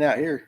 out here.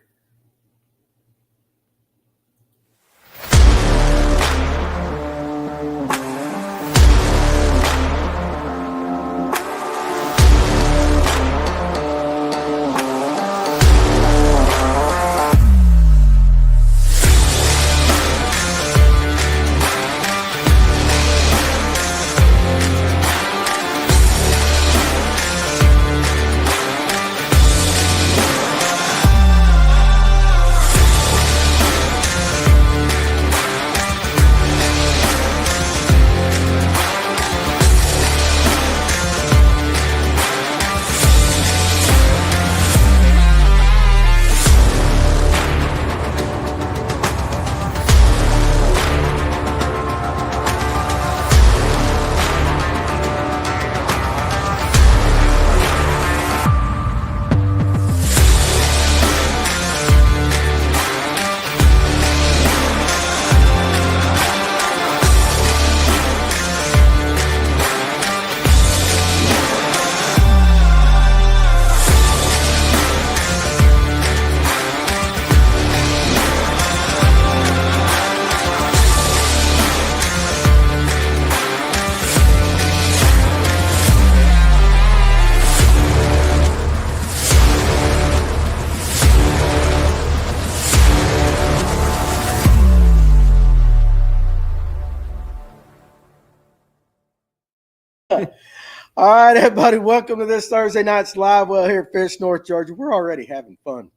All right, everybody, welcome to this Thursday night's live well here at Fish, North Georgia. We're already having fun,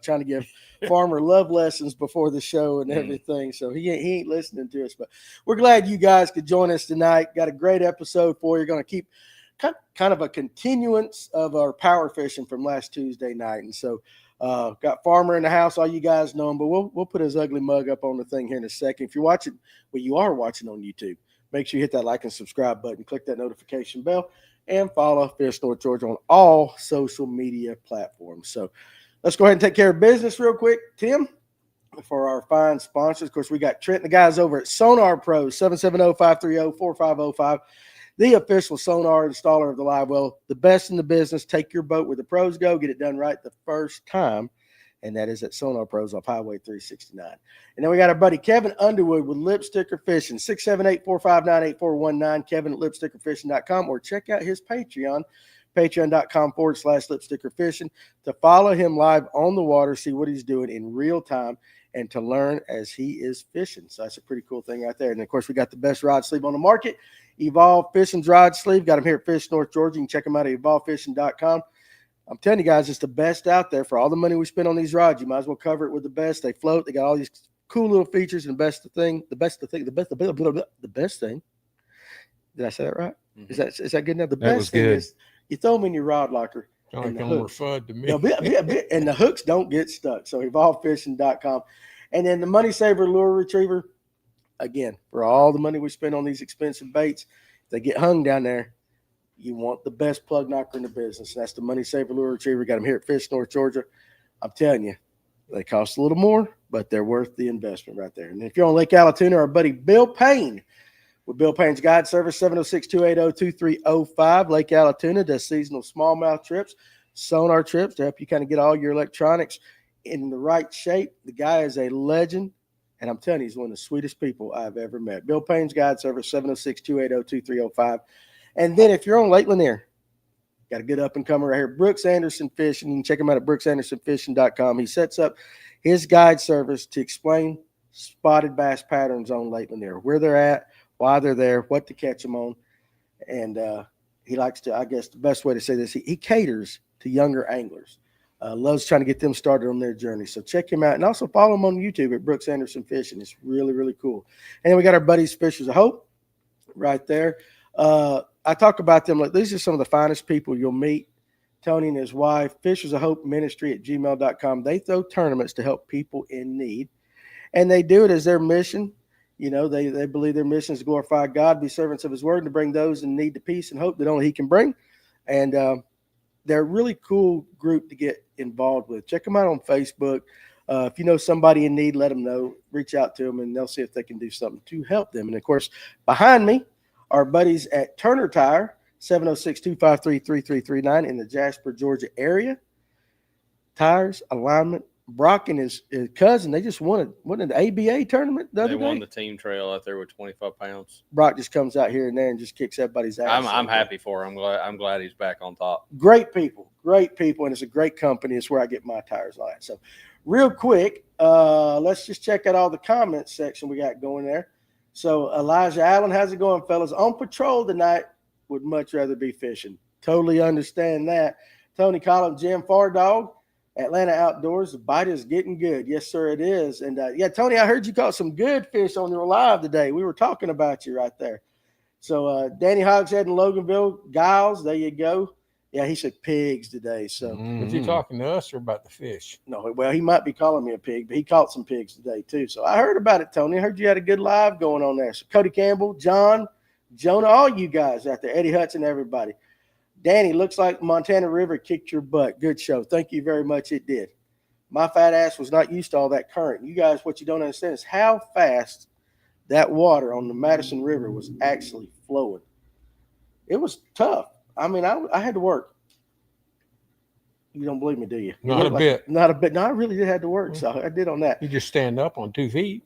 trying to give Farmer love lessons before the show and everything. So he ain't listening to us, but we're glad you guys could join us tonight. Got a great episode for you. Going to keep kind of a continuance of our power fishing from last Tuesday night. And so got Farmer in the house. All you guys know him, but we'll put his ugly mug up on the thing here in a second. If you're watching, well, you are watching on YouTube, make sure you hit that like and subscribe button, click that notification bell, and follow Fish North Georgia on all social media platforms. So let's go ahead and take care of business real quick, Tim, for our fine sponsors. Of course, we got Trent and the guys over at Sonar Pros, 770-530-4505, the official sonar installer of the live well, the best in the business. Take your boat where the pros go, get it done right the first time, and that is at Sonar Pros off Highway 369. And then we got our buddy Kevin Underwood with Lipsticker Fishing, 678-459-8419, Kevin at lipstickerfishing.com, or check out his Patreon, patreon.com/lipstickerfishing, to follow him live on the water, see what he's doing in real time, and to learn as he is fishing. So that's a pretty cool thing right there. And, of course, we got the best rod sleeve on the market, Evolve Fishing's rod sleeve. Got him here at Fish North Georgia. You can check him out at evolvefishing.com. I'm telling you guys, it's the best out there. For all the money we spend on these rods, you might as well cover it with the best. They float. They got all these cool little features, and the best thing. Did I say that right? Mm-hmm. Is that good enough? The best thing is you throw them in your rod locker. Like more fun to me. And the hooks don't get stuck. So evolvefishing.com. And then the Money Saver Lure Retriever, again, for all the money we spend on these expensive baits, if they get hung down there, you want the best plug knocker in the business. That's the Money Saver Lure Retriever. Got them here at Fish North Georgia. I'm telling you, they cost a little more, but they're worth the investment right there. And if you're on Lake Allatoona, our buddy Bill Payne with Bill Payne's Guide Service, 706-280-2305. Lake Allatoona does seasonal smallmouth trips, sonar trips to help you kind of get all your electronics in the right shape. The guy is a legend, and I'm telling you, he's one of the sweetest people I've ever met. Bill Payne's Guide Service, 706-280-2305. And then if you're on Lake Lanier, got a good up-and-comer right here, Brooks Anderson Fishing. You can check him out at brooksandersonfishing.com. He sets up his guide service to explain spotted bass patterns on Lake Lanier, where they're at, why they're there, what to catch them on. And he likes to, I guess the best way to say this, he caters to younger anglers. Loves trying to get them started on their journey. So check him out. And also follow him on YouTube at Brooks Anderson Fishing. It's really, really cool. And then we got our buddies Fishers of Hope right there. I talk about them like these are some of the finest people you'll meet. Tony and his wife, Fishers of Hope Ministry at gmail.com. They throw tournaments to help people in need. And they do it as their mission. You know, they believe their mission is to glorify God, be servants of his word, and to bring those in need to peace and hope that only he can bring. And they're a really cool group to get involved with. Check them out on Facebook. If you know somebody in need, let them know. Reach out to them, and they'll see if they can do something to help them. And, of course, behind me, our buddies at Turner Tire, 706-253-3339 in the Jasper, Georgia area. tires, alignment. Brock and his cousin, they just won the ABA tournament the other day. They won the team trail out there with 25 pounds. Brock just comes out here and there and just kicks everybody's ass. I'm happy for him. I'm glad he's back on top. Great people, and it's a great company. It's where I get my tires all that. So real quick, let's just check out all the comments section we got going there. So Elijah Allen, how's it going, fellas? On patrol tonight, would much rather be fishing. Totally understand that. Tony Collins, Jim Fardog, Atlanta Outdoors, the bite is getting good. Yes, sir, it is. And yeah, Tony, I heard you caught some good fish on your live today. We were talking about you right there. So Danny Hogshead in Loganville, Giles, there you go. Yeah, he said pigs today. So Was he talking to us or about the fish? No, well, he might be calling me a pig, but he caught some pigs today too. So I heard about it, Tony. I heard you had a good live going on there. So Cody Campbell, John, Jonah, all you guys out there, Eddie Hudson, everybody. Danny, looks like Montana River kicked your butt. Good show. Thank you very much. It did. My fat ass was not used to all that current. You guys, what you don't understand is how fast that water on the Madison River was actually flowing. It was tough. I mean, I had to work. You don't believe me, do you? Not a bit. Not a bit. No, I really did have to work, so I did on that. You just stand up on 2 feet.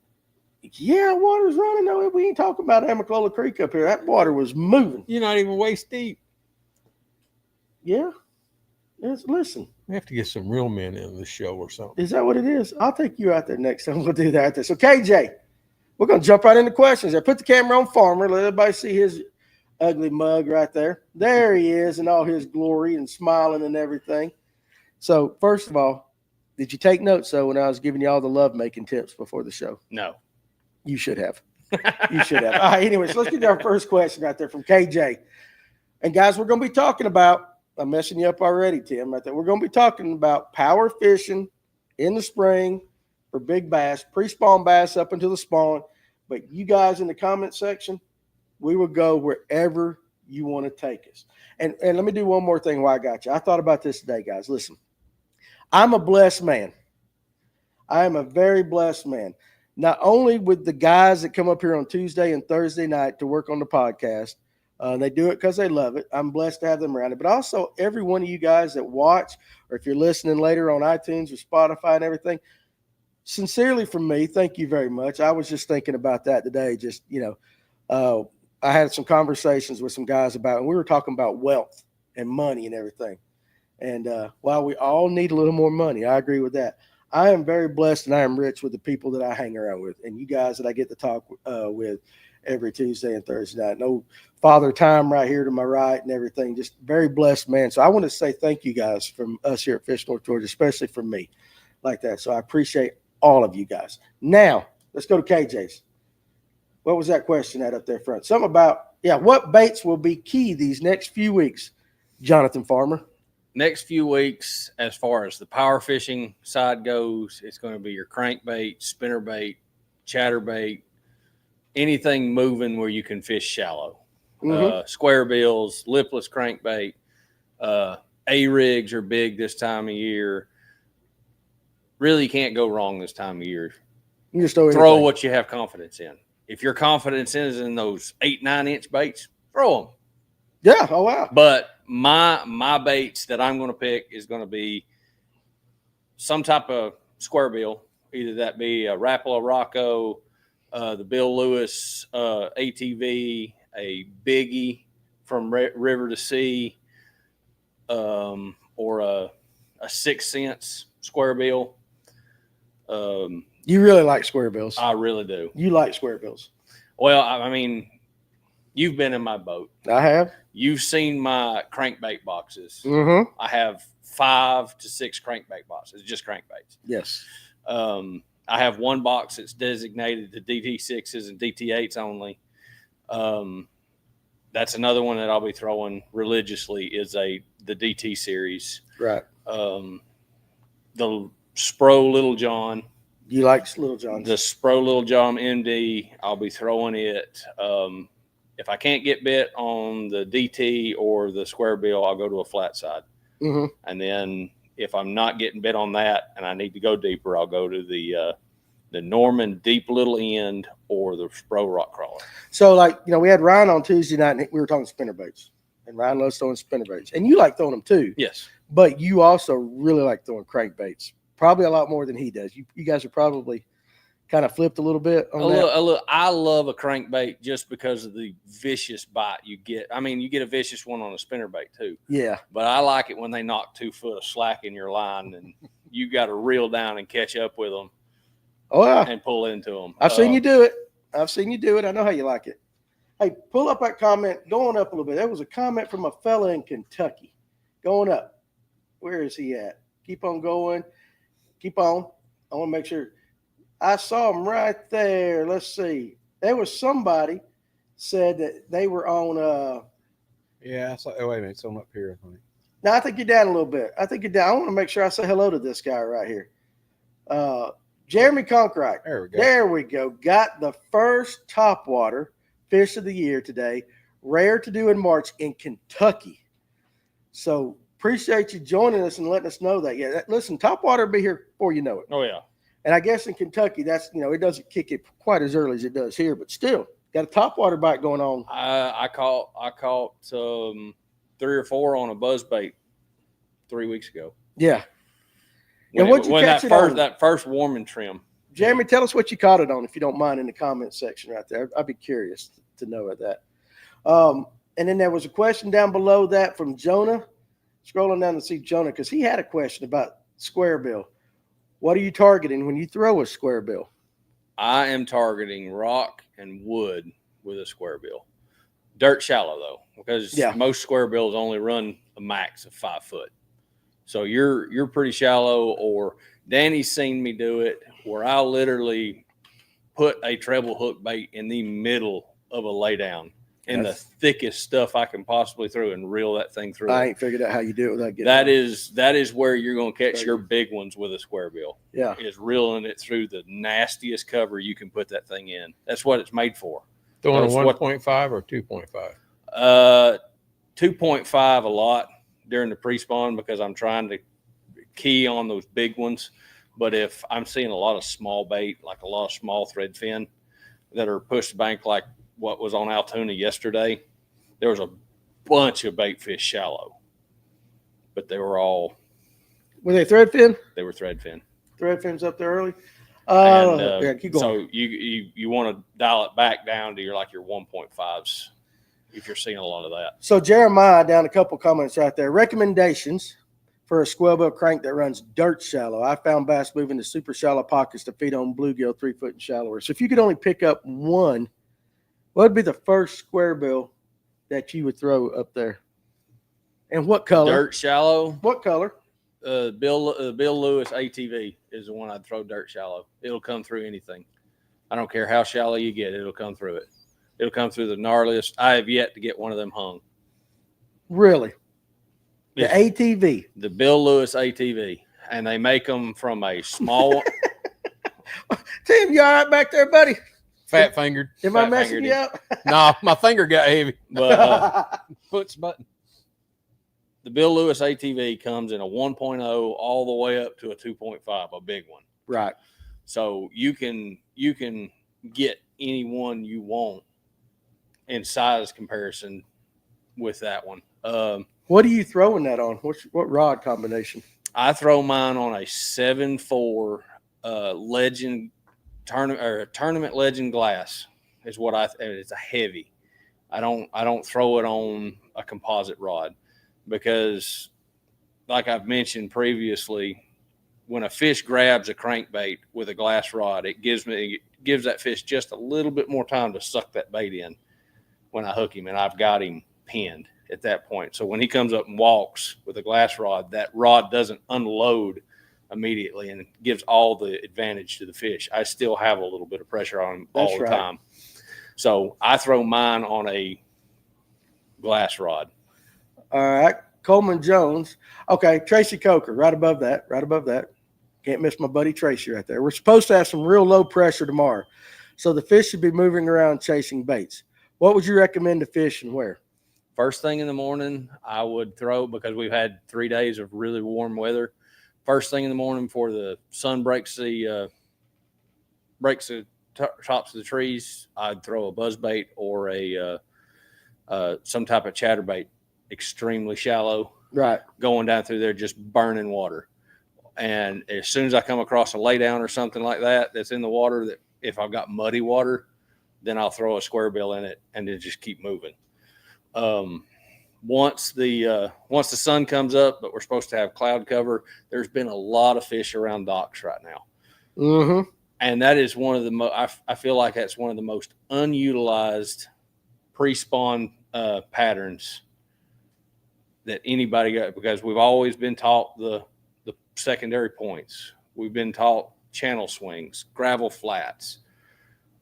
Yeah, water's running. No, we ain't talking about Amicalola Creek up here. That water was moving. You're not even waist deep. Yeah. Listen. We have to get some real men in the show or something. Is that what it is? I'll take you out there next time. We'll do that out there. So, KJ, we're going to jump right into questions there. Put the camera on Farmer. Let everybody see his ugly mug right there. There he is in all his glory and smiling and everything. So, first of all, did you take notes, though, when I was giving you all the love-making tips before the show? No. You should have. You should have. All right, anyways, let's get to our first question right there from KJ. And, guys, we're going to be talking about, I'm messing you up already, Tim, right there. We're going to be talking about power fishing in the spring for big bass, pre-spawn bass up until the spawn. But you guys in the comment section, we will go wherever you want to take us. And let me do one more thing while I got you. I thought about this today, guys. Listen, I'm a blessed man. I am a very blessed man. Not only with the guys that come up here on Tuesday and Thursday night to work on the podcast, they do it because they love it. I'm blessed to have them around it. But also every one of you guys that watch, or if you're listening later on iTunes or Spotify and everything, sincerely from me, thank you very much. I was just thinking about that today. Just, I had some conversations with some guys about, and we were talking about wealth and money and everything. And while we all need a little more money, I agree with that. I am very blessed and I am rich with the people that I hang around with, and you guys that I get to talk with every Tuesday and Thursday night. No Father Time right here to my right and everything. Just very blessed, man. So I want to say thank you guys from us here at Fish North Georgia, especially from me like that. So I appreciate all of you guys. Now, let's go to KJ's. What was that question at up there front? Something about, what baits will be key these next few weeks, Jonathan Farmer? Next few weeks, as far as the power fishing side goes, it's going to be your crankbait, spinnerbait, chatterbait, anything moving where you can fish shallow. Square bills, lipless crankbait, A-rigs are big this time of year. Really can't go wrong this time of year. You just throw what you have confidence in. If your confidence is in those 8-9 inch baits, throw them. Yeah. Oh, wow. But my baits that I'm going to pick is going to be some type of square bill, either that be a Rapala Rocco, the Bill Lewis ATV, a Biggie from River to Sea, or a 6 cents square bill. You really like square bills. I really do. You like square bills. Well, I mean, you've been in my boat. I have. You've seen my crankbait boxes. Mm-hmm. I have 5 to 6 crankbait boxes, just crankbaits. Yes. I have one box that's designated to DT6s and DT8s only. That's another one that I'll be throwing religiously is the DT series. Right. The Spro Little John. You like Little Johns? The Spro Little John MD, I'll be throwing it. If I can't get bit on the DT or the square bill, I'll go to a flat side. Mm-hmm. And then if I'm not getting bit on that and I need to go deeper, I'll go to the Norman deep little end or the Spro rock crawler. So, we had Ryan on Tuesday night and we were talking spinnerbaits. And Ryan loves throwing spinnerbaits. And you like throwing them too. Yes. but you also really like throwing crankbaits, probably a lot more than he does. You guys are probably kind of flipped a little bit on that. I love a crankbait just because of the vicious bite you get. I mean, you get a vicious one on a spinnerbait too. Yeah. But I like it when they knock 2 foot of slack in your line and you got to reel down and catch up with them. Oh, yeah. And pull into them. I've seen you do it. I know how you like it. Hey, pull up that comment, going up a little bit. There was a comment from a fella in Kentucky. Going up. Where is he at? Keep on going. Keep on. I want to make sure. I saw him right there. Let's see. There was somebody said that they were on. Yeah, I saw. Oh, wait a minute. It's on up here. Now, I think you're down a little bit. I want to make sure I say hello to this guy right here. Jeremy Conkright. There we go. There we go. Got the first topwater fish of the year today. Rare to do in March in Kentucky. So appreciate you joining us and letting us know that. Yeah, listen, topwater will be here before you know it. Oh, yeah. And I guess in Kentucky, that's, it doesn't kick it quite as early as it does here, but still got a topwater bite going on. I caught 3 or 4 on a buzzbait 3 weeks ago. Yeah. When, what'd you when catch that it first on? that first warming trim. Jeremy, tell us what you caught it on, if you don't mind, in the comments section right there. I'd be curious to know of that. And then there was a question down below that from Jonah. Scrolling down to see Jonah, because he had a question about square bill. What are you targeting when you throw a square bill? I am targeting rock and wood with a square bill. Dirt shallow, though, because most square bills only run a max of 5 foot. So you're pretty shallow, or Danny's seen me do it where I'll literally put a treble hook bait in the middle of a laydown in the thickest stuff I can possibly throw and reel that thing through. I ain't figured out how you do it without getting that is where you're going to catch your big ones with a square bill. Yeah. Is reeling it through the nastiest cover you can put that thing in. That's what it's made for. Throwing a 1.5 or 2.5? 2.5 a lot during the pre-spawn because I'm trying to key on those big ones. But if I'm seeing a lot of small bait, like a lot of small thread fin that are pushed bank like what was on Altoona yesterday, there was a bunch of bait fish shallow, but they were all. Were they thread fin? They were thread fin. Thread fins up there early. Keep going. So you want to dial it back down to your 1.5s if you're seeing a lot of that. So Jeremiah down a couple comments right there. Recommendations for a square bill crank that runs dirt shallow. I found bass moving to super shallow pockets to feed on bluegill 3 foot and shallower. So if you could only pick up one, what would be the first square bill that you would throw up there? And what color? Dirt shallow. What color? Bill Lewis ATV is the one I'd throw dirt shallow. It'll come through anything. I don't care how shallow you get, it'll come through it. It'll come through the gnarliest. I have yet to get one of them hung. Really? The ATV. The Bill Lewis ATV. And they make them from a small Tim, you all right back there, buddy? Fat fingered. Am I messing you up? No, my finger got heavy. But Puts button. the Bill Lewis ATV comes in a 1.0 all the way up to a 2.5, a big one. Right. So you can get any one you want in size comparison with that one. What are you throwing that on? What rod combination? I throw mine on a 7.4 Legend tournament Legend glass is what it's a heavy. I don't throw it on a composite rod because, like I've mentioned previously, when a fish grabs a crankbait with a glass rod, it gives that fish just a little bit more time to suck that bait in when I hook him, and I've got him pinned at that point. So when he comes up and walks with a glass rod, that rod doesn't unload immediately and gives all the advantage to the fish. I still have a little bit of pressure on him all the time. So I throw mine on a glass rod. All right. Coleman Jones. Okay. Tracy Coker, right above that. Can't miss my buddy Tracy right there. We're supposed to have some real low pressure tomorrow. So the fish should be moving around chasing baits. What would you recommend to fish and where? First thing in the morning, I would throw, because we've had 3 days of really warm weather. First thing in the morning before the sun breaks the tops of the trees, I'd throw a buzzbait or some type of chatterbait, extremely shallow. Right. going down through there just burning water. And as soon as I come across a laydown or something like that that's in the water, that if I've got muddy water, then I'll throw a square bill in it and then just keep moving. Once the sun comes up, but we're supposed to have cloud cover, there's been a lot of fish around docks right now. Mm-hmm. And that is one of the I feel like that's one of the most unutilized pre-spawn patterns that anybody got, because we've always been taught the secondary points. We've been taught channel swings, gravel flats,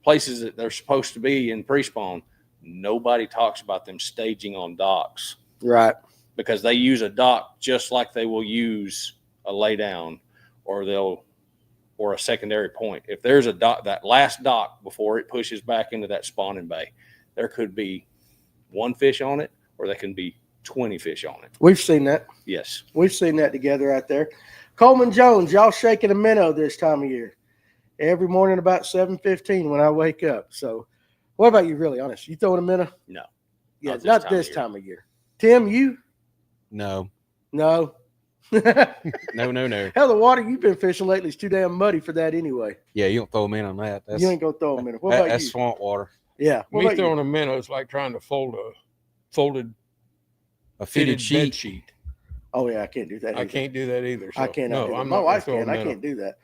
places that they're supposed to be in pre-spawn. Nobody talks about them staging on docks. Right. Because they use a dock just like they will use a laydown or a secondary point. If there's a dock, that last dock before it pushes back into that spawning bay, there could be one fish on it, or there can be 20 fish on it. We've seen that. Yes. We've seen that together out there. Coleman Jones, y'all shaking a minnow this time of year. Every morning about 7:15 when I wake up. So what about you, really honest? You throwing a minnow? No. Yeah, not this year. time of year. Tim, you? No. No. No. Hell, the water you've been fishing lately is too damn muddy for that anyway. Yeah, you don't throw them in on that. You ain't gonna throw them in. What about that's you? swamp water. Yeah. What Me about throwing you? a minnow is like trying to fold a folded A fitted fitted bed sheet. sheet. Oh yeah, I can't do that. I either. can't do that either. So, I cannot. No, I'm My not wife gonna can. throw a I minnow. can't do that.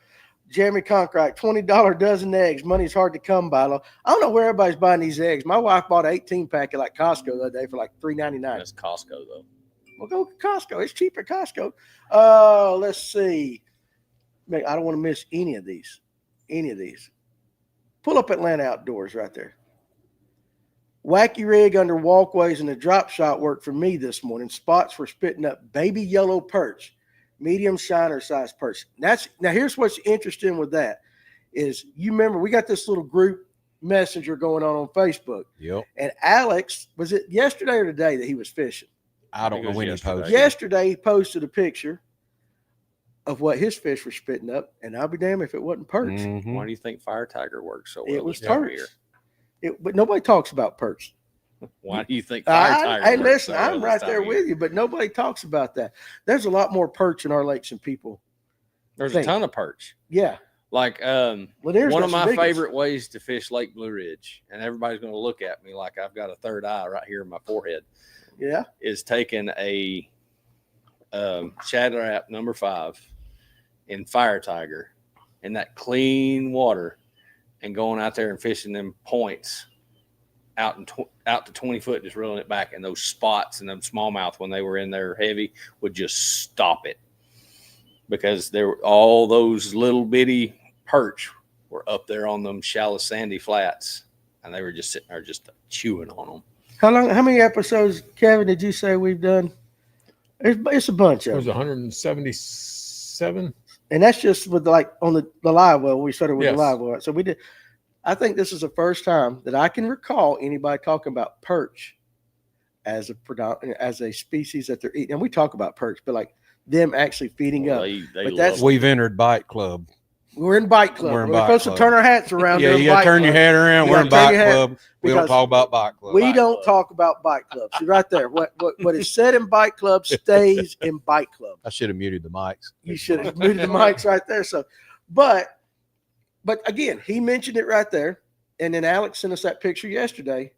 Jeremy Conkright, $20 dozen eggs. Money's hard to come by. I don't know where everybody's buying these eggs. My wife bought an 18-pack at like Costco the other day for like $3.99. That's Costco, though. Well, go to Costco. It's cheap at Costco. Let's see. Man, I don't want to miss any of these. Pull up Atlanta Outdoors right there. Wacky rig under walkways and the drop shot worked for me this morning. Spots for spitting up baby yellow perch, medium shiner size perch. Now here's what's interesting with that is, you remember we got this little group messenger going on Facebook. Yep. And Alex, was it yesterday or today that he was fishing? I don't know when he yesterday. posted. Yesterday he posted a picture of what his fish were spitting up, and I'll be damned if it wasn't perch. Mhm. Why do you think Fire Tiger works so well? It was this time of perch. year? But nobody talks about perch. Why do you think Fire Tiger Hey, works listen, so well I'm this right time there of year? with you, but nobody talks about that. There's a lot more perch in our lakes than people. There's think. a ton of perch. Yeah. Like Well, there's one of some my big ones. favorite ways to fish Lake Blue Ridge, and everybody's going to look at me like I've got a third eye right here in my forehead, Yeah. is taking a Shad Rap number 5 in Fire Tiger in that clean water and going out there and fishing them points out to 20 foot, just reeling it back. And those spots and them smallmouth, when they were in there heavy, would just stop it, because there were all those little bitty perch were up there on them shallow sandy flats, and they were just sitting there just chewing on them. How many episodes, Kevin, did you say we've done? It's a bunch It of was them. 177. And that's just with on the live well. We started with Yes. the live well. So we did. I think this is the first time that I can recall anybody talking about perch as a species that they're eating. And we talk about perch, but like them actually feeding Well, up. they But love that's- them. We've entered Bite Club. We're in Bite Club. We're in We're Bite supposed Club. to turn our hats around. Yeah, during you got to Bite turn your Club. head around. You We're in gotta turn Bite your head, Club. We don't because talk about Bite Club. We Bite don't Club. talk about Bite Club. See, right there, what is said in Bite Club stays in Bite Club. I should have muted the mics. You should have muted the mics right there. So, but again, he mentioned it right there, and then Alex sent us that picture yesterday.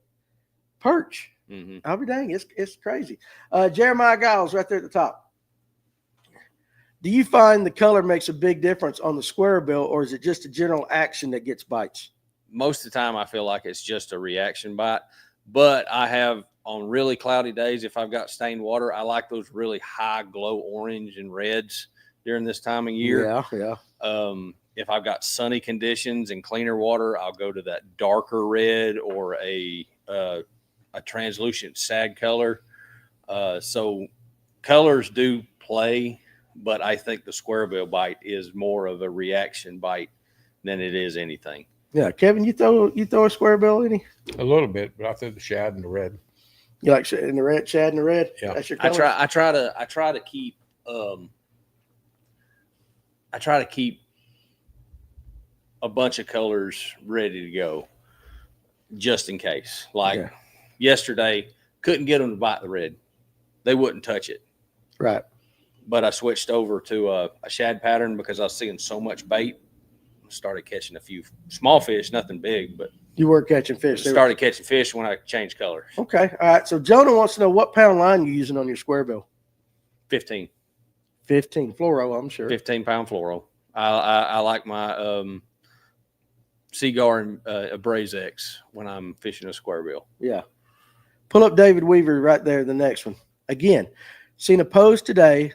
Perch. Mhm. I'll be dang, it's crazy. Jeremiah Giles right there at the top. Do you find the color makes a big difference on the square bill, or is it just a general action that gets bites? Most of the time I feel like it's just a reaction bite, but I have, on really cloudy days, if I've got stained water, I like those really high glow orange and reds during this time of year. Yeah. If I've got sunny conditions and cleaner water, I'll go to that darker red or a translucent sad color. So colors do play, but I think the square bill bite is more of a reaction bite than it is anything. Yeah, Kevin, you throw a square bill any? A little bit, but I threw the shad and the red. You like in the red, shad in the red? Yeah. That's your I color? try to keep a bunch of colors ready to go just in case. Like Yeah. yesterday, couldn't get them to bite the red. They wouldn't touch it. Right. But I switched over to a shad pattern because I was seeing so much bait. Started catching a few small fish, nothing big, but You were catching fish. started catching fish when I changed colors. Okay. All right. So Jonah wants to know what pound line you're using on your square bill. 15 fluoro, I'm sure. 15-pound fluoro. I like my Seaguar and Abrase X when I'm fishing a square bill. Yeah. Pull up David Weaver right there, the next one. Again, seen a post today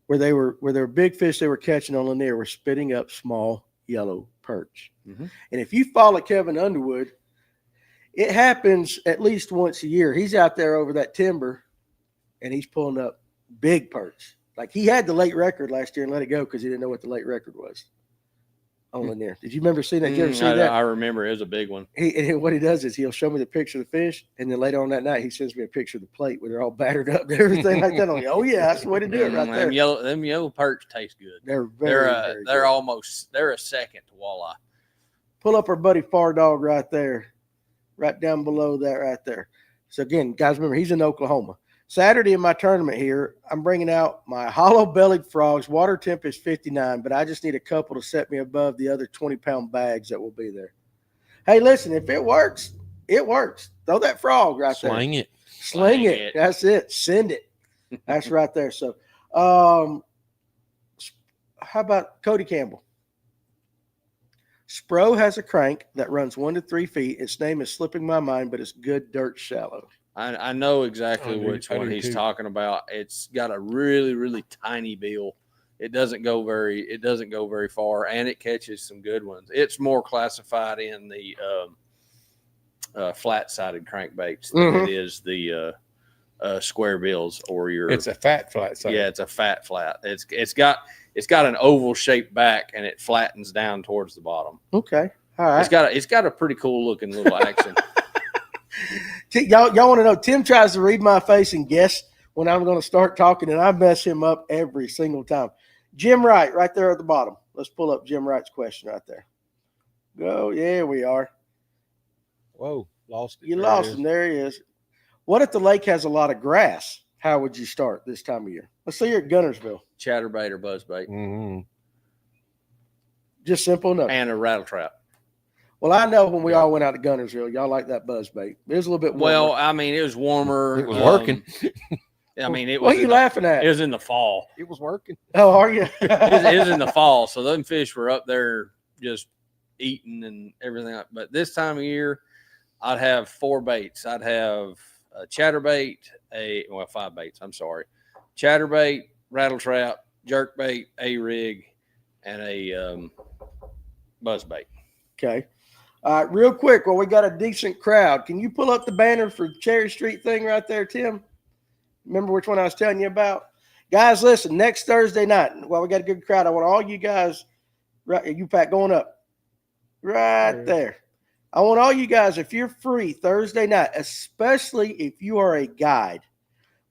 where they were big fish they were catching on Lanier were spitting up small yellow perch. Mm-hmm. And if you follow Kevin Underwood, it happens at least once a year. He's out there over that timber and he's pulling up big perch. Like he had the late record last year and let it go because he didn't know what the late record was on Lanier. Did you remember seeing that? Did you ever see that? I remember. It was a big one. And what he does is he'll show me the picture of the fish, and then later on that night he sends me a picture of the plate where they're all battered up and everything like that. I'm like, oh yeah, that's the way to do it right there. Them yellow perch taste good. They're very they're good. almost a second to walleye. Pull up our buddy Far Dog right there, right down below that right there. So again, guys, remember he's in Oklahoma. Saturday in my tournament here, I'm bringing out my hollow-bellied frogs. Water temp is 59, but I just need a couple to set me above the other 20-pound bags that will be there. Hey, listen, if it works, it works. Throw that frog right there. Sling it. Sling it. That's it. Send it. That's right there. So, how about Cody Campbell? Spro has a crank that runs 1 to 3 feet. Its name is slipping my mind, but it's good dirt shallow. I know exactly which one he's talking about. It's got a really, really tiny bill. It doesn't go very far, and it catches some good ones. It's more classified in the flat-sided crankbaits than it is the square bills or your. It's a fat flat side. Yeah, it's a fat flat. It's got an oval shaped back, and it flattens down towards the bottom. Okay, all right. It's got a pretty cool looking little action. Y'all want to know, Tim tries to read my face and guess when I'm going to start talking, and I mess him up every single time. Jim Wright, right there at the bottom. Let's pull up Jim Wright's question right there. Go. Yeah, we are. Whoa, lost it. You lost him. There he is. What if the lake has a lot of grass? How would you start this time of year? Let's say you're at Gunnersville. Chatterbait or buzzbait. Mm-hmm. Just simple enough. And a rattle trap. Well, I know when we all went out to Gunnersville, y'all like that buzzbait. It was a little bit warmer. Well, I mean, it was warmer. It was working. I mean, it was. What are you laughing at? It was in the fall. It was working. Oh, are you? It was in the fall, so them fish were up there just eating and everything. But this time of year, I'd have 4 baits. I'd have a chatterbait, 5 baits. I'm sorry, chatterbait, rattle trap, jerkbait, a rig, and a buzzbait. Okay. All right, real quick, well, we got a decent crowd. Can you pull up the banner for Cherry Street thing right there, Tim? Remember which one I was telling you about? Guys, listen, next Thursday night, well, we got a good crowd. I want all you guys, right, you Pat, going up right there. I want all you guys, if you're free Thursday night, especially if you are a guide,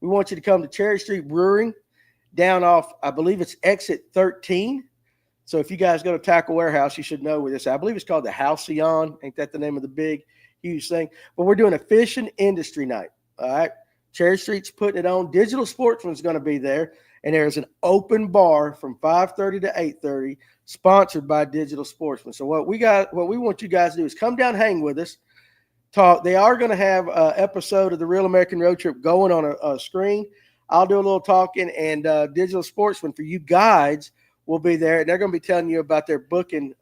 we want you to come to Cherry Street Brewing down off, I believe it's exit 13. So if you guys go to Tackle Warehouse, you should know where this. I believe it's called the Halcyon. Ain't that the name of the big, huge thing? But we're doing a fishing industry night. All right. Cherry Street's putting it on. Digital Sportsman's going to be there. And there's an open bar from 5:30 to 8:30, sponsored by Digital Sportsman. So what we want you guys to do is come down, hang with us, talk. They are going to have an episode of the Real American Road Trip going on a screen. I'll do a little talking, and Digital Sportsman for you guides will be there, and they're going to be telling you about their booking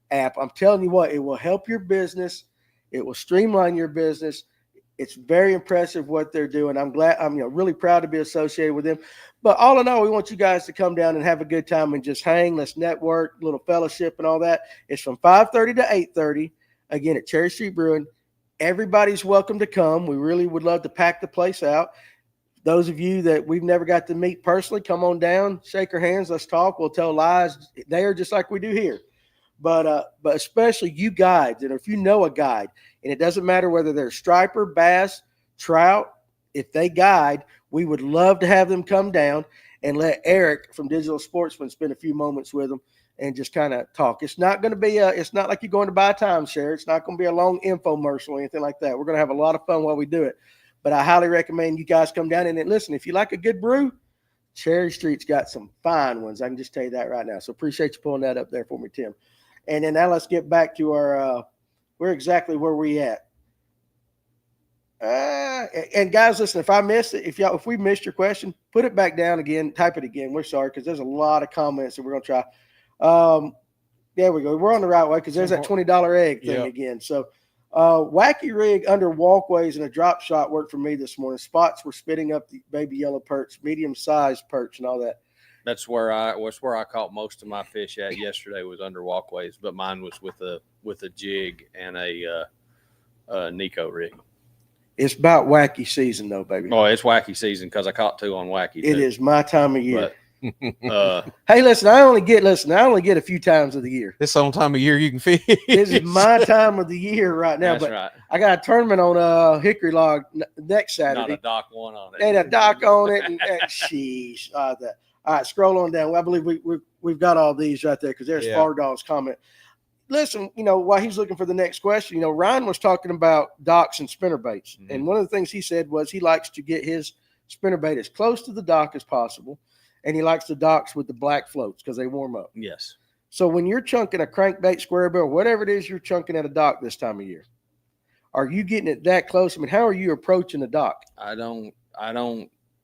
app. I'm telling you what, it will help your business. It will streamline your business. It's very impressive what they're doing. I'm really proud to be associated with them. But all in all, we want you guys to come down and have a good time and just hang. Let's network, little fellowship and all that. It's from 5:30 to 8:30, again, at Cherry Street Brewing. Everybody's welcome to come. We really would love to pack the place out. Those of you that we've never got to meet personally, come on down, shake our hands, let's talk. We'll tell lies there just like we do here. But especially you guides, and if you know a guide, and it doesn't matter whether they're striper, bass, trout, if they guide, we would love to have them come down and let Eric from Digital Sportsman spend a few moments with them and just kind of talk. It's not going to be it's not like you're going to buy a timeshare. It's not going to be a long infomercial or anything like that. We're going to have a lot of fun while we do it. But I highly recommend you guys come down and listen. If you like a good brew, Cherry Street's got some fine ones. I can just tell you that right now. So appreciate you pulling that up there for me, Tim. And then now let's get back to our where exactly where we at. And guys, listen, if I missed it, if we missed your question, put it back down again, type it again. We're sorry because there's a lot of comments that we're gonna try. There we go. We're on the right way because there's that $20 egg thing again. So wacky rig under walkways and a drop shot worked for me this morning. Spots were spitting up the baby yellow perch, medium sized perch, and all that. That's where I caught most of my fish at yesterday was under walkways, but mine was with a jig and a Nico rig. It's about wacky season though, baby. Oh, it's wacky season because I caught 2 on wacky. It is my time of year. But, hey, listen, I only get a few times of the year. This on time of year you can fish. This is my time of the year right now. that's but right. I got a tournament on Hickory Log next Saturday. Not a dock one on it. And a dock on it. And sheesh. All right, scroll on down. Well, I believe we've got all these right there because there's Far Dog's comment. Listen, while he's looking for the next question, Ryan was talking about docks and spinnerbaits. Mm-hmm. And one of the things he said was he likes to get his spinnerbait as close to the dock as possible. And he likes the docks with the black floats because they warm up. Yes. So when you're chunking a crankbait, square bill, whatever it is you're chunking at a dock this time of year, are you getting it that close? I mean, how are you approaching the dock? I don't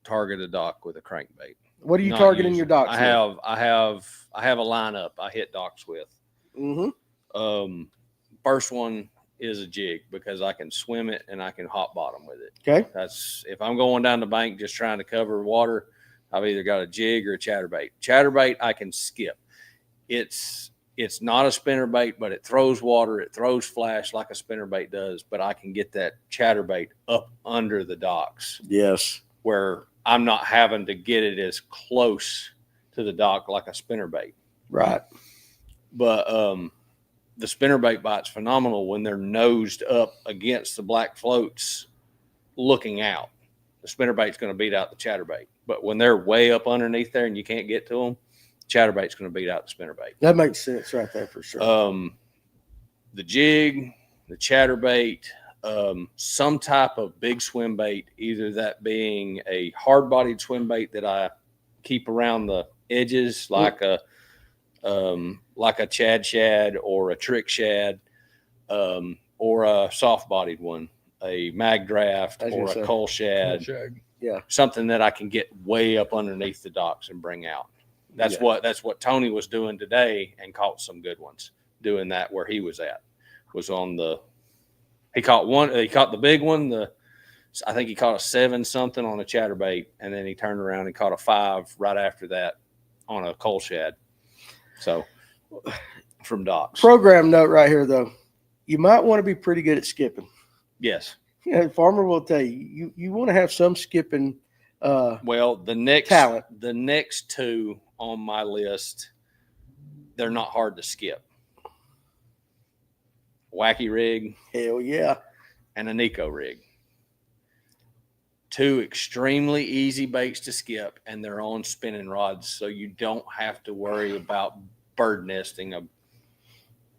target a dock with a crankbait. What are you targeting your docks? I have a lineup I hit docks with. Mm-hmm. First one is a jig because I can swim it and I can hot bottom with it. Okay. That's if I'm going down the bank just trying to cover water, I've either got a jig or a chatterbait. Chatterbait I can skip. It's not a spinnerbait, but it throws water. It throws flash like a spinnerbait does, but I can get that chatterbait up under the docks. Yes. Where I'm not having to get it as close to the dock like a spinnerbait. Right. But the spinnerbait bite's phenomenal when they're nosed up against the black floats looking out. The spinnerbait's going to beat out the chatterbait. But when they're way up underneath there and you can't get to them, chatterbait's going to beat out the spinnerbait. That makes sense right there for sure. The jig, the chatterbait, some type of big swim bait, either that being a hard-bodied swim bait that I keep around the edges, like a Chad shad or a trick shad, or a soft-bodied one, a mag draft or a coal shad. Yeah, something that I can get way up underneath the docks and bring out. That's what Tony was doing today and caught some good ones doing that where he was at. Was on he caught the big one, I think he caught a 7 something on a chatterbait, and then he turned around and caught a 5 right after that on a coal shad. So from docks. Program note right here though. You might want to be pretty good at skipping. Yes. Yeah, Farmer will tell you, you want to have some skipping well, the next talent. The next 2 on my list, they're not hard to skip. Wacky rig. Hell yeah. And a Nico rig. 2 extremely easy baits to skip, and they're on spinning rods, so you don't have to worry about bird nesting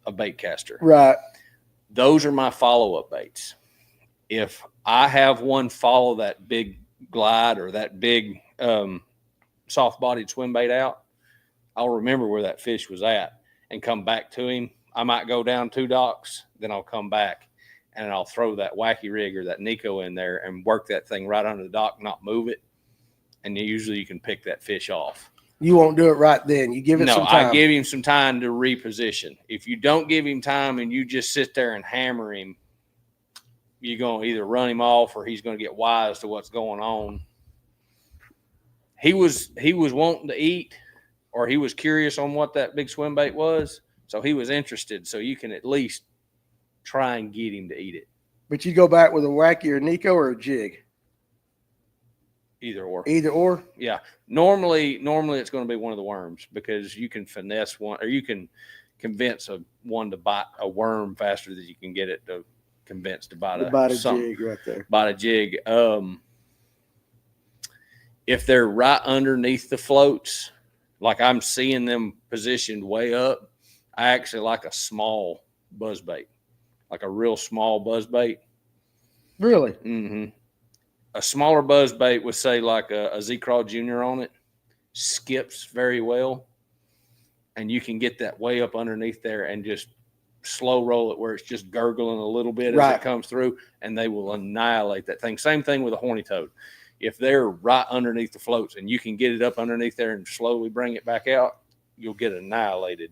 a bait caster. Right. Those are my follow-up baits. If I have one follow that big glide or that big soft-bodied swim bait out, I'll remember where that fish was at and come back to him. I might go down 2 docks, then I'll come back and I'll throw that wacky rig or that Nico in there and work that thing right under the dock, not move it. And usually you can pick that fish off. You won't do it right then. You give it some time. I give him some time to reposition. If you don't give him time and you just sit there and hammer him, you're going to either run him off or he's going to get wise to what's going on. He was wanting to eat, or he was curious on what that big swim bait was, so he was interested. So you can at least try and get him to eat it. But you go back with a wacky or Nico or a jig? Either or. Either or? Yeah. Normally it's going to be one of the worms, because you can finesse one, or you can convince one to bite a worm faster than you can get it to convince to bite a jig right there. Bite a jig. If they're right underneath the floats, like I'm seeing them positioned way up, I actually like a small buzzbait, like a real small buzzbait. Really? Mm-hmm. A smaller buzzbait would say like a Z-Craw Junior on it. skips very well, and you can get that way up underneath there and just slow roll it where it's just gurgling a little bit as it comes through, and they will annihilate that thing. Same thing with a horny toad. If they're right underneath the floats and you can get it up underneath there and slowly bring it back out, you'll get annihilated.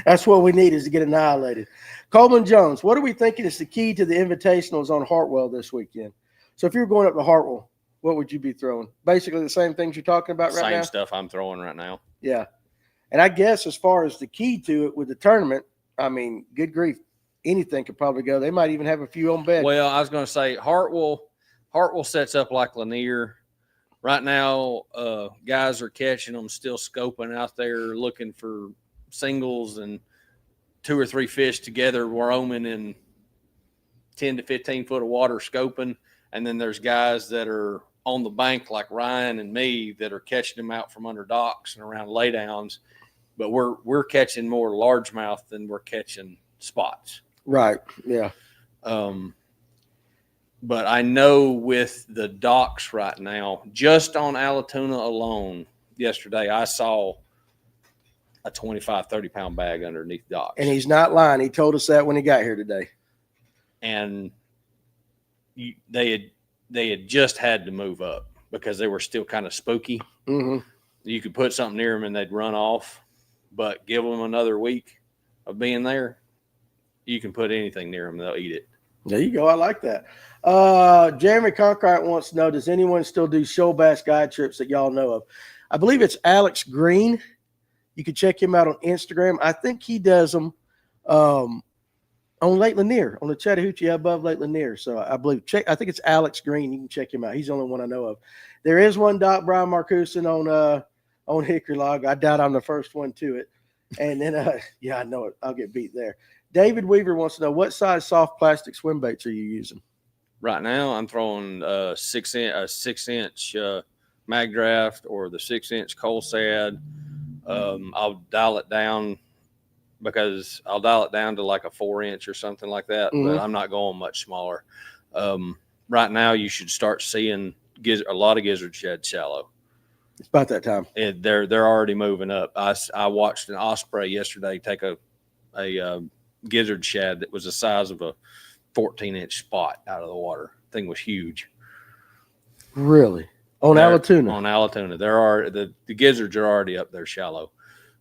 That's what we need, is to get annihilated. Coleman Jones, what are we thinking is the key to the invitationals on Hartwell this weekend? So if you're going up to Hartwell, what would you be throwing? Basically the same things you're talking about right now? Same stuff I'm throwing right now. Yeah. And I guess as far as the key to it with the tournament, I mean, good grief, anything could probably go. They might even have a few on bed. Well, I was going to say Hartwell sets up like Lanier. Right now, guys are catching them, still scoping out there, looking for singles and 2 or 3 fish together, roaming in 10 to 15 foot of water scoping. And then there's guys that are on the bank like Ryan and me that are catching them out from under docks and around laydowns. But we're catching more largemouth than we're catching spots. Right. Yeah. But I know with the docks right now, just on Allatoona alone, yesterday I saw a 25, 30-pound bag underneath docks. And he's not lying. He told us that when he got here today. And they had just had to move up because they were still kind of spooky. Mm-hmm. You could put something near them and they'd run off. But give them another week of being there, you can put anything near them, they'll eat it. There you go. I like that. Jeremy Conkright wants to know, does anyone still do shoal bass guide trips that y'all know of? I believe it's Alex Green. You can check him out on Instagram. I think he does them on Lake Lanier, on the Chattahoochee above Lake Lanier. So I believe, I think it's Alex Green. You can check him out. He's the only one I know of. There is one Doc Brian Marcuson on Hickory Log. I doubt I'm the first one to it. And then, yeah, I know it. I'll get beat there. David Weaver wants to know, what size soft plastic swim baits are you using? Right now, I'm throwing a 6-inch mag draft or the 6-inch coal sad. I'll dial it down because I'll dial it down to like a 4-inch or something like that. Mm-hmm. But I'm not going much smaller. Right now, you should start seeing a lot of gizzard shad shallow. It's about that time. And they're already moving up. I watched an osprey yesterday take a gizzard shad that was the size of a 14-inch spot out of the water. Thing was huge. Really? On Allatoona? On Allatoona. The gizzards are already up there shallow.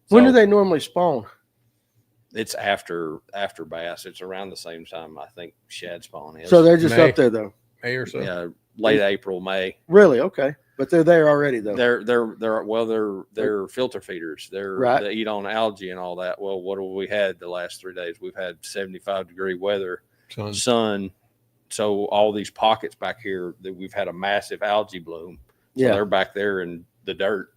When do they normally spawn? It's after bass. It's around the same time I think shad spawn is. So they're just May. Up there though. May or so. Yeah, late April, May. Really? Okay. But they're there already though. They're filter feeders. Right. They eat on algae and all that. Well, what have we had the last 3 days? We've had 75-degree weather, sun. So all these pockets back here that we've had a massive algae bloom. So Yeah. they're back there in the dirt.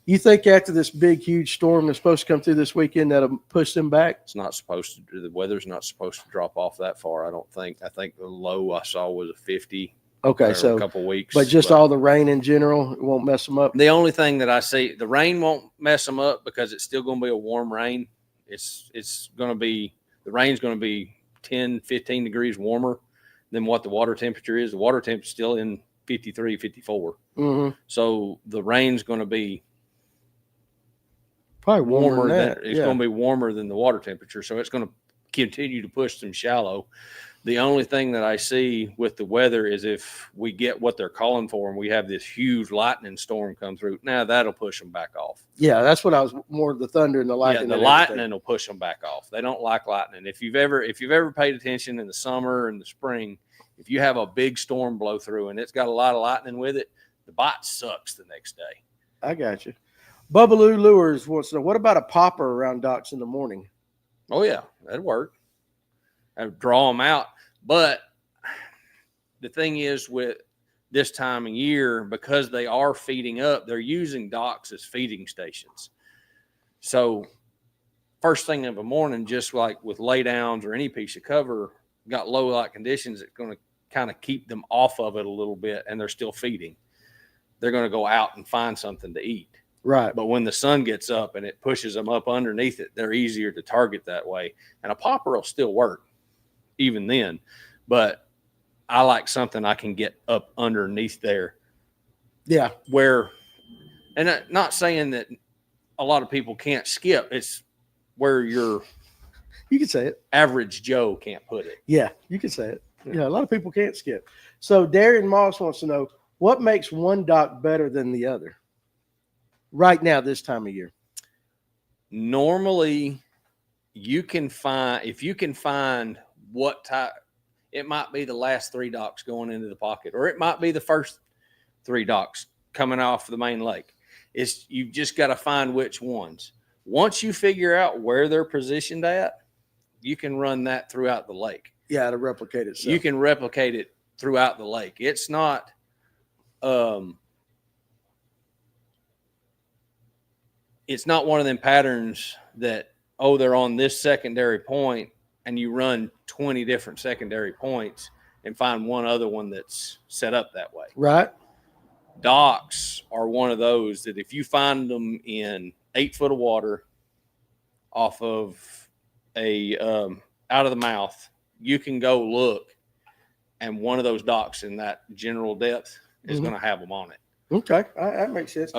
You think after this big, huge storm that's supposed to come through this weekend that'll push them back? It's not supposed to. The weather's not supposed to drop off that far. I don't think. I think the low I saw was a 50. Okay, so a couple weeks. but just all the rain in general, it won't mess them up. The only thing that I see, the rain won't mess them up because it's still going to be a warm rain. It's going to be, the rain's going to be 10, 15 degrees warmer than what the water temperature is. The water temperature is still in 53, 54. Mm-hmm. So the rain's going to be Probably warmer than that. It's going to be warmer than the water temperature. So it's going to continue to push them shallow. The only thing that I see with the weather is if we get what they're calling for and we have this huge lightning storm come through, now that'll push them back off. Yeah, that's what I was more the thunder and the lightning. Yeah, the lightning will push them back off. They don't like lightning. If you've ever paid attention in the summer and the spring, if you have a big storm blow through and it's got a lot of lightning with it, the bite sucks the next day. I got you. Bubbaloo Lures wants to know, what about a popper around docks in the morning? Oh yeah, that'd work. I'd draw them out. But the thing is with this time of year, because they are feeding up, they're using docks as feeding stations. So first thing of the morning, just like with laydowns or any piece of cover, got low light conditions, it's going to kind of keep them off of it a little bit and they're still feeding. They're going to go out and find something to eat. Right. But when the sun gets up and it pushes them up underneath it, they're easier to target that way. And a popper will still work even then. But I like something I can get up underneath there. Yeah. Where And not saying that a lot of people can't skip. It's where your You can say it. average Joe can't put it. Yeah, you can say it. Yeah, a lot of people can't skip. So Darian Moss wants to know what makes one dock better than the other right now this time of year. Normally, if you can find what type, it might be the last 3 docks going into the pocket, or it might be the first 3 docks coming off the main lake. You've just got to find which ones. Once you figure out where they're positioned at, you can run that throughout the lake. Yeah, to replicate itself. You can replicate it throughout the lake. It's not it's not one of them patterns that, oh, they're on this secondary point and you run 20 different secondary points and find one other one that's set up that way. Right. Docks are one of those that if you find them in 8 foot of water off of a out of the mouth, you can go look, and one of those docks in that general depth is going to have them on it. Okay, that makes sense.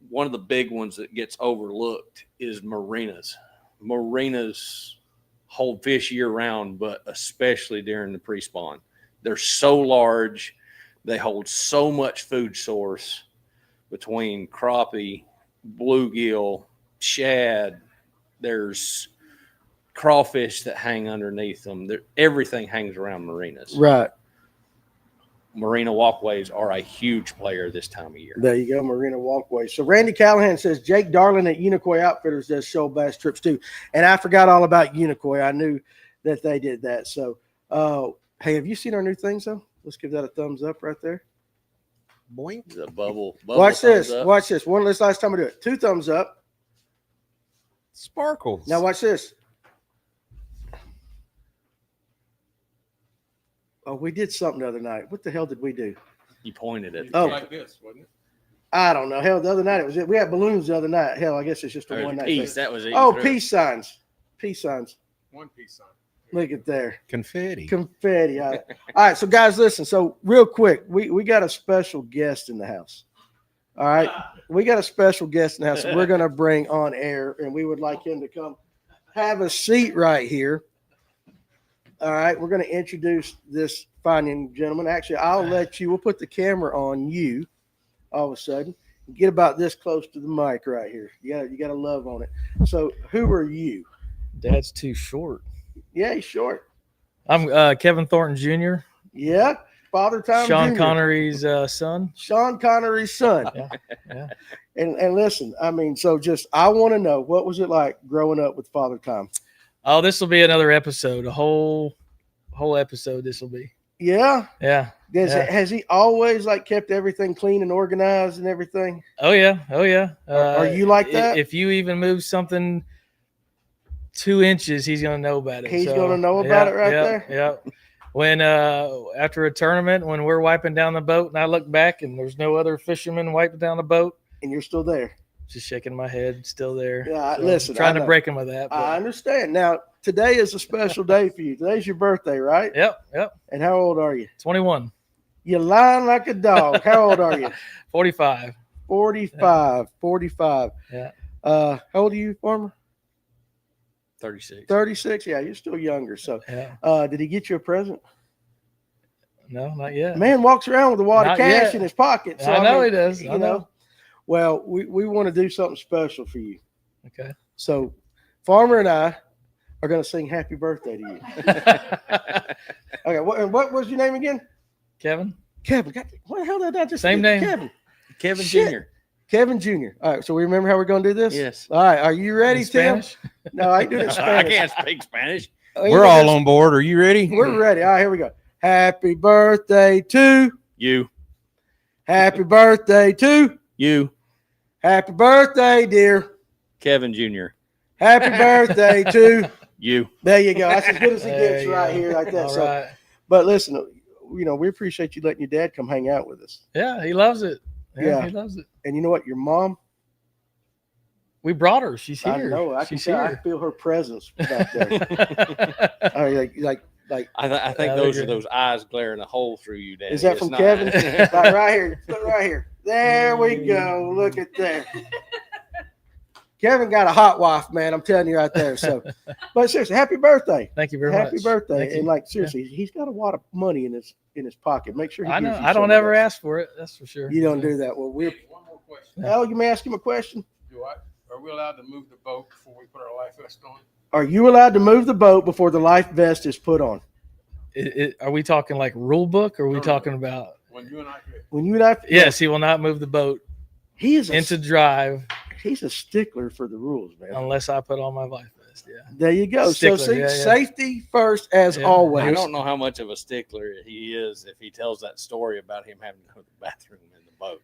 One of the big ones that gets overlooked is marinas. Marinas hold fish year round, but especially during the pre-spawn. They're so large. They hold so much food source between crappie, bluegill, shad. There's crawfish that hang underneath them. Everything hangs around marinas. Right. Marina walkways are a huge player this time of year. There you go, Marina Walkway. So Randy Callahan says Jake Darling at Unicoi Outfitters does shoal bass trips too. And I forgot all about Unicoi. I knew that they did that. So, hey, have you seen our new things though? Let's give that a thumbs up right there. Boink. The bubble Watch this. up. Watch this. This last time we do it. 2 thumbs up. Sparkles. Now watch this. Oh, we did something the other night. What the hell did we do? You pointed it. Oh. Like this, wasn't it? I don't know. Hell, the other night we had balloons the other night. Hell, I guess it's just a one night Peace. thing. That was it. Oh, peace signs. Peace signs. One piece sign. Look at there. Confetti. Confetti. All right. So guys, listen. So real quick, we got a special guest in the house. All right. We got a special guest in the house that we're going to bring on air, and we would like him to come have a seat right here. All right. We're going to introduce this fine young gentleman. Actually, we'll put the camera on you all of a sudden. Get about this close to the mic right here. You got to love on it. So who are you? Dad's too short. Yeah, he's short. I'm Kevin Thornton Jr., Yeah. Father Time Sean Jr. Connery's son. Sean Connery's son. Yeah. And listen, I mean, so just I want to know, what was it like growing up with Father Time? Oh, this will be another episode. A whole episode. This will be. Yeah. Yeah. Has he always like kept everything clean and organized and everything? Oh yeah. Are you like that? If you even move something 2 inches, he's gonna know about it. He's gonna know about it right there. Yeah. When after a tournament, when we're wiping down the boat, and I look back and there's no other fishermen wiping down the boat, And you're still there. just shaking my head, still there. Yeah, So, listen, trying I to know. break him with that. But, I understand. Now, today is a special day for you. Today's your birthday, right? Yep. And how old are you? 21, You're lying like a dog. How old are you? 45. 45. 45. Yeah. How old are you, Farmer? 36. 36. Yeah, you're still younger. So, Yeah. did he get you a present? No, not yet. Man walks around with a wad of Not cash yet. in his pocket. So I know mean, he does. You I know. Well, we want to do something special for you. Okay. So, Farmer and I are going to sing "Happy Birthday" to you. Okay. What was your name again? Kevin. Kevin. God, what the hell did I just Same say? name. Kevin. Kevin Shit. Jr. Kevin Jr. All right. So we remember how we're going to do this? Yes. All right. Are you ready, In Tim? Spanish? No, I ain't doing it in I Spanish. can't speak Spanish. We're all on board. Are you ready? We're ready. All right. Here we go. Happy birthday to You. Happy birthday to You. Happy birthday, dear. Kevin Jr. Happy birthday to You. There you go. That's as good as it There gets you right go. here, like that. All So, right. but listen, we appreciate you letting your dad come hang out with us. Yeah, he loves it. Yeah. He loves it. And you know what? Your mom, We brought her. She's here. I know. I can She's tell. I here. feel her presence back there. Like Like, I think Yeah, those they're are good. those eyes glaring a hole through you, Danny. is that It's from not- Kevin? Like right here. Look right here. There we go. Look at that. Kevin got a hot wife, man. I'm telling you right there. So, but seriously, happy birthday. Thank you very much. Happy birthday. Thank you. And like seriously, he's got a lot of money in his pocket. Make sure he I know. gives you I don't some of ever that. ask for it. That's for sure. You don't do that. Well, we're One more question. Yeah. Al, you may ask him a question. Are we allowed to move the boat before we put our life vest on? Are you allowed to move the boat before the life vest is put on? Are we talking like rule book, or are we No. talking about? When you and I could. When you and I, Yes, he will not move the boat he is into drive he's a stickler for the rules, man. unless I put on my life vest. Yeah. There you go. Stickler, so see, yeah, yeah. safety first as Yeah. always. I don't know how much of a stickler he is if he tells that story about him having to go to the bathroom in the boat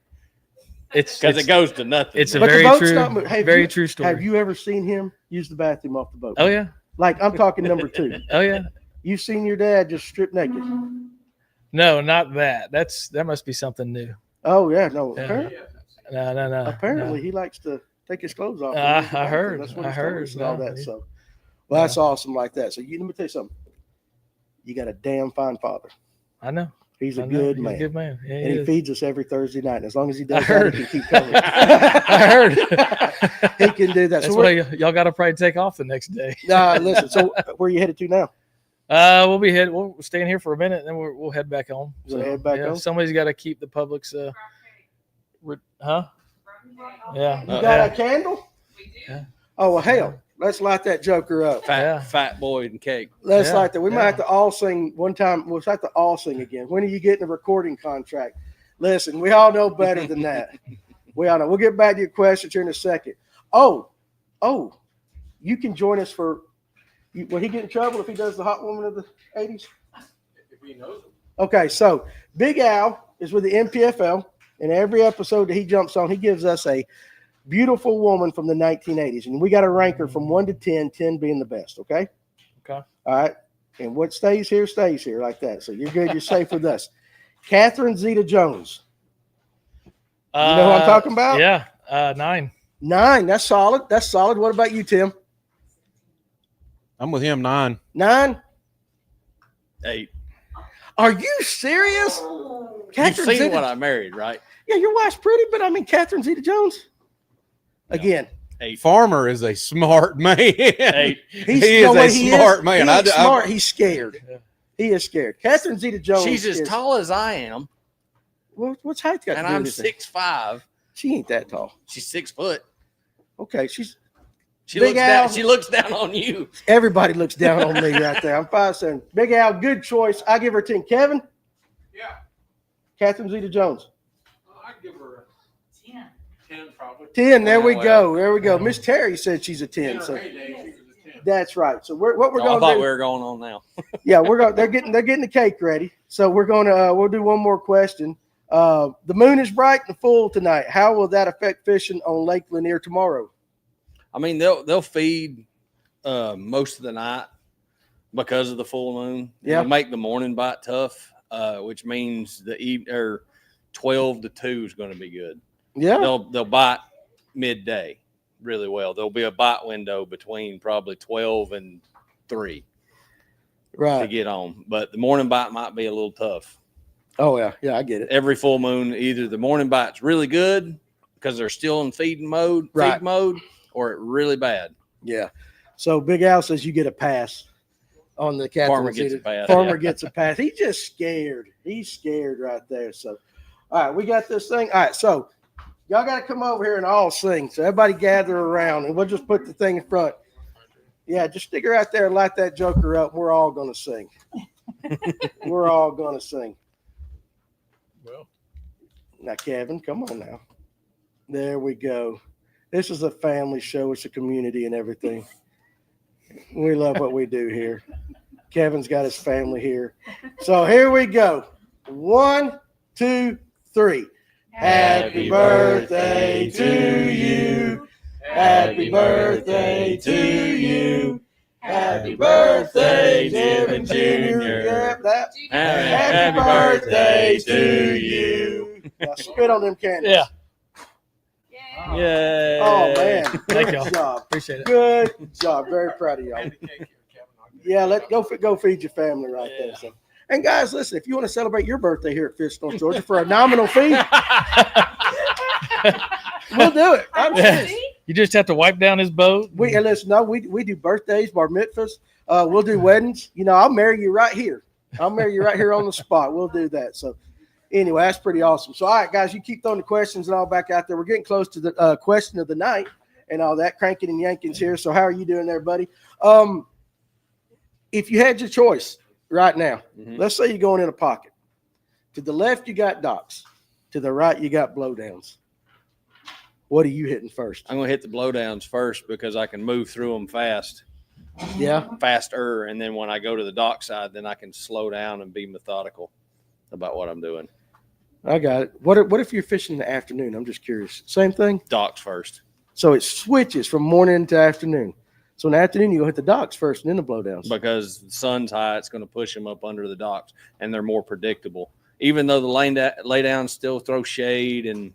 It's because it goes to nothing. It's a But the very boat's true, not mo- have very you- true story. Have you ever seen him use the bathroom off the boat? Oh yeah. Like I'm talking number 2. Oh yeah. You've seen your dad just strip naked. No, not that. That must be something new. Oh yeah, no. Yeah. Apparently, No. apparently he likes to take his clothes off. and I use the bathroom. heard. That's what I he's told heard. us and all No, that. he- So, well, that's awesome like that. So let me tell you something. You got a damn fine father. I know. He's a I know. good He's man. a good man. Yeah, And he is. feeds us every Thursday night. And as long as he I does heard. that, he can keep coming. I heard. He can do that. That's So why y'all got to probably take off the next day. listen. So where are you headed to now? We'll stay in here for a minute, and then we'll head back home. You gonna head back home? Somebody's got to keep the public's. Huh? Yeah. You got a candle? Yeah. Oh well, hell, let's light that joker up. Fat boy and cake. Let's Yeah, light that. We might yeah. have to all sing one time. We'll have to all sing again. When are you getting a recording contract? Listen, we all know better than that. We all know. We'll get back to your questions here in a second. Oh, you can join us for. Will he get in trouble if he does the Hot Woman of the 80s? If he knows them. Okay, so Big Al is with the MPFL, and every episode that he jumps on, he gives us a beautiful woman from the 1980s, and we got a ranker from 1 to 10, 10 being the best. Okay. Okay. All right. And what stays here like that. So you're good. You're safe with us. Catherine Zeta-Jones. You know who I'm talking about? Yeah. 9. 9. That's solid. That's solid. What about you, Tim? I'm with him 9. 9. 8. Are you serious? You've seen what I married, right? Yeah, your wife's pretty, but I mean Catherine Zeta-Jones. Again, 8. Farmer is a smart man. 8. He is a smart man. He is I- smart. He's scared. Yeah. He is scared. Catherine Zeta-Jones. She's as tall as I am, What's height got to and do I'm with it? 6'5". She ain't that tall. She's 6 foot. Okay, she's She Big looks Al. down. She looks down on you. everybody looks down on me right there. I'm 5'7". Big Al, good choice. I give her 10. Kevin, Yeah. Catherine Zeta-Jones. I'd give her a 10 probably. 10. There we Oh, go. There we go. Miss Terry said she's a 10. In her So heyday, she was a 10. that's right. So what we're Oh, I going thought to do? we were going on now. Yeah, we're going. They're getting the cake ready. So we're going to we'll do one more question. The moon is bright and full tonight. How will that affect fishing on Lake Lanier tomorrow? I mean, they'll feed most of the night because of the full moon. Yeah. It'll make the morning bite tough, which means the 12 to 2 is going to be good. Yeah, They'll bite midday really well. There'll be a bite window between probably 12 and 3 to right. get on, but the morning bite might be a little tough. Oh yeah, I get it. Every full moon, either the morning bite's really good because they're still in feed mode, or it really bad. Yeah. So Big Al says you get a pass on the Catherine. Farmer gets a pass, Farmer yeah. gets a pass. He's just scared. He's scared right there. So, all right, we got this thing. All right, so y'all got to come over here and all sing. So everybody gather around, and we'll just put the thing in front. Yeah, just stick her out there and light that joker up. We're all going to sing. We're all going to sing. Well, Now, Kevin, come on now. There we go. This is a family show. It's a community and everything. We love what we do here. Kevin's got his family here. So here we go. 1, 2, 3. Happy birthday to you. Happy birthday to you. Happy birthday, Kevin Jr. Yep, that. Happy birthday to you. Now spit on them candles. Yeah. Yay. Oh, man. Thank Good y'all. job. Appreciate it. Good job. Very proud of y'all. hand the cake here, Kevin. I'll Yeah, go feed your family right there. So, and guys, listen, if you want to celebrate your birthday here at Fish North Georgia for a nominal fee, we'll do it. I'm serious. You just have to wipe down his boat. We do birthdays, bar mitzvahs. We'll do weddings. I'll marry you right here. I'll marry you right here on the spot. We'll do that. So anyway, that's pretty awesome. So all right, guys, you keep throwing the questions and all back out there. We're getting close to the question of the night and all that. Cranking and Yanking's here. So how are you doing there, buddy? If you had your choice right now, let's say you're going in a pocket. To the left, you got docks. To the right, you got blowdowns. What are you hitting first? I'm going to hit the blowdowns first because I can move through them fast. Yeah. Faster. And then when I go to the dock side, then I can slow down and be methodical about what I'm doing. I got it. What if you're fishing in the afternoon? I'm just curious. Same thing? Docks first. So it switches from morning to afternoon. So in the afternoon, you go hit the docks first and then the blowdowns. Because the sun's high, it's going to push them up under the docks, and they're more predictable. Even though the laydowns still throw shade and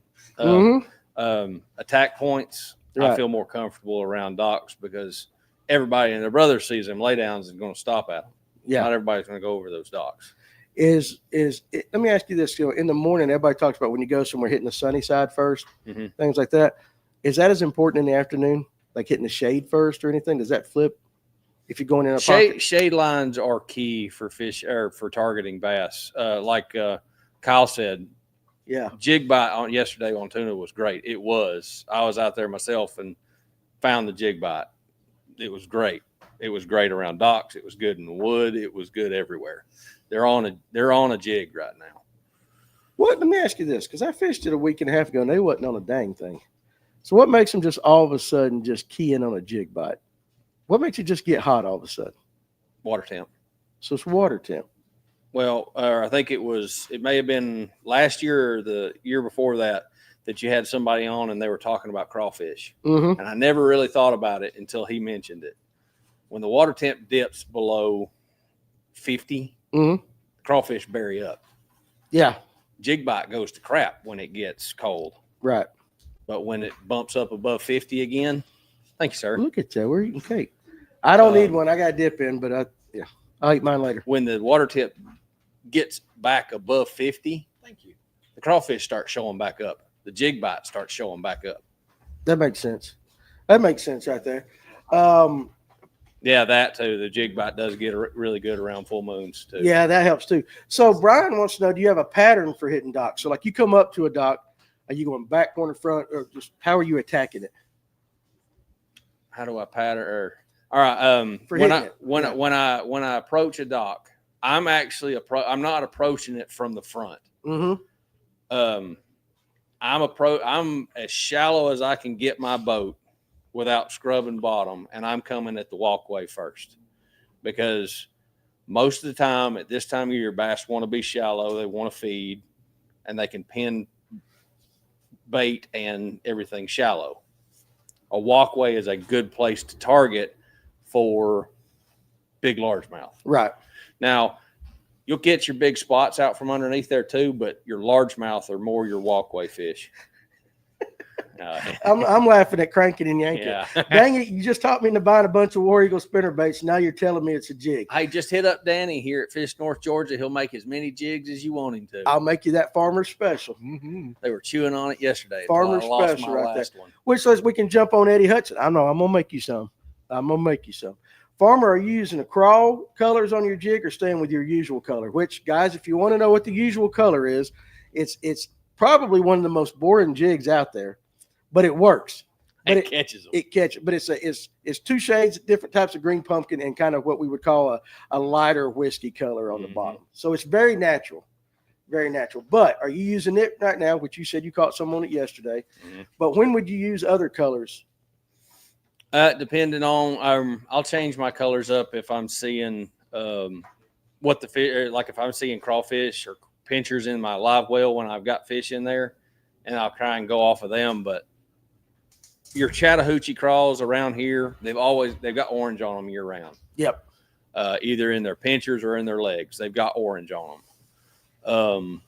attack points, right. I feel more comfortable around docks because everybody and their brother sees them laydowns and going to stop at them. Yeah. Not everybody's going to go over those docks. Let me ask you this, in the morning, everybody talks about when you go somewhere hitting the sunny side first, things like that. Is that as important in the afternoon, like hitting the shade first or anything? Does that flip if you're going in a pocket? Shade lines are key for fish or for targeting bass. Like Kyle said, yeah, jig bite yesterday on tuna was great. It was. I was out there myself and found the jig bite. It was great. It was great around docks. It was good in the wood. It was good everywhere. They're on a jig right now. Let me ask you this, because I fished it a week and a half ago and they wasn't on a dang thing. So what makes them just all of a sudden just key in on a jig bite? What makes it just get hot all of a sudden? Water temp. So it's water temp. Well, I think it may have been last year or the year before that you had somebody on and they were talking about crawfish. Mm-hmm. And I never really thought about it until he mentioned it. When the water temp dips below 50, crawfish bury up. Yeah. Jig bite goes to crap when it gets cold. Right. But when it bumps up above 50 again, thank you, sir. Look at that. We're eating cake. I don't need one. I got to dip in, but I'll eat mine later. When the water tip gets back above 50, thank you, the crawfish start showing back up. The jig bite starts showing back up. That makes sense. That makes sense right there. Yeah, that too. The jig bite does get really good around full moons too. Yeah, that helps too. So Brian wants to know, do you have a pattern for hitting docks? So like you come up to a dock, are you going back, corner, front, or just how are you attacking it? How do I pattern? All right. When I approach a dock, I'm actually I'm not approaching it from the front. Mm-hmm. I'm as shallow as I can get my boat without scrubbing bottom, and I'm coming at the walkway first because most of the time at this time of year, bass want to be shallow. They want to feed, and they can pin bait and everything shallow. A walkway is a good place to target for big largemouth. Right. Now, you'll get your big spots out from underneath there too, but your largemouth are more your walkway fish. I'm laughing at cranking and yanking. Yeah. Dang it, you just taught me to buy a bunch of War Eagle spinner baits. Now you're telling me it's a jig. Hey, just hit up Danny here at Fish North Georgia. He'll make as many jigs as you want him to. I'll make you that farmer special. Mm-hmm. They were chewing on it yesterday. Farmer special right there. Which says we can jump on Eddie Hudson. I know, I'm going to make you some. Farmer, are you using a crawl colors on your jig or staying with your usual color? Which, guys, if you want to know what the usual color is, it's probably one of the most boring jigs out there, but it works. But it catches them. It catches, but it's two shades, different types of green pumpkin, and kind of what we would call a lighter whiskey color on the bottom. So it's very natural, very natural. But are you using it right now? Which you said you caught some on it yesterday. Mm-hmm. But when would you use other colors? Depending on, I'll change my colors up if I'm seeing what the fish, like if I'm seeing crawfish or pinchers in my live well when I've got fish in there, and I'll try and go off of them. But your Chattahoochee crawls around here, they've got orange on them year round. Yep. Either in their pinchers or in their legs, they've got orange on them.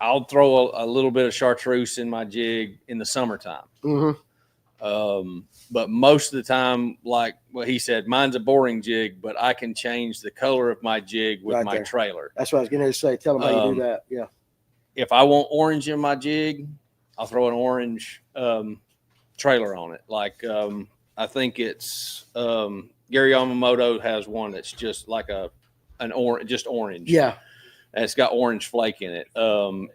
I'll throw a little bit of chartreuse in my jig in the summertime. Mm-hmm. But most of the time, like what he said, mine's a boring jig, but I can change the color of my jig with Right my there. trailer. That's what I was going to say. Tell them how you do that. Yeah. If I want orange in my jig, I'll throw an orange trailer on it. Like I think it's Gary Yamamoto has one that's just like an orange, just orange. Yeah. And it's got orange flake in it.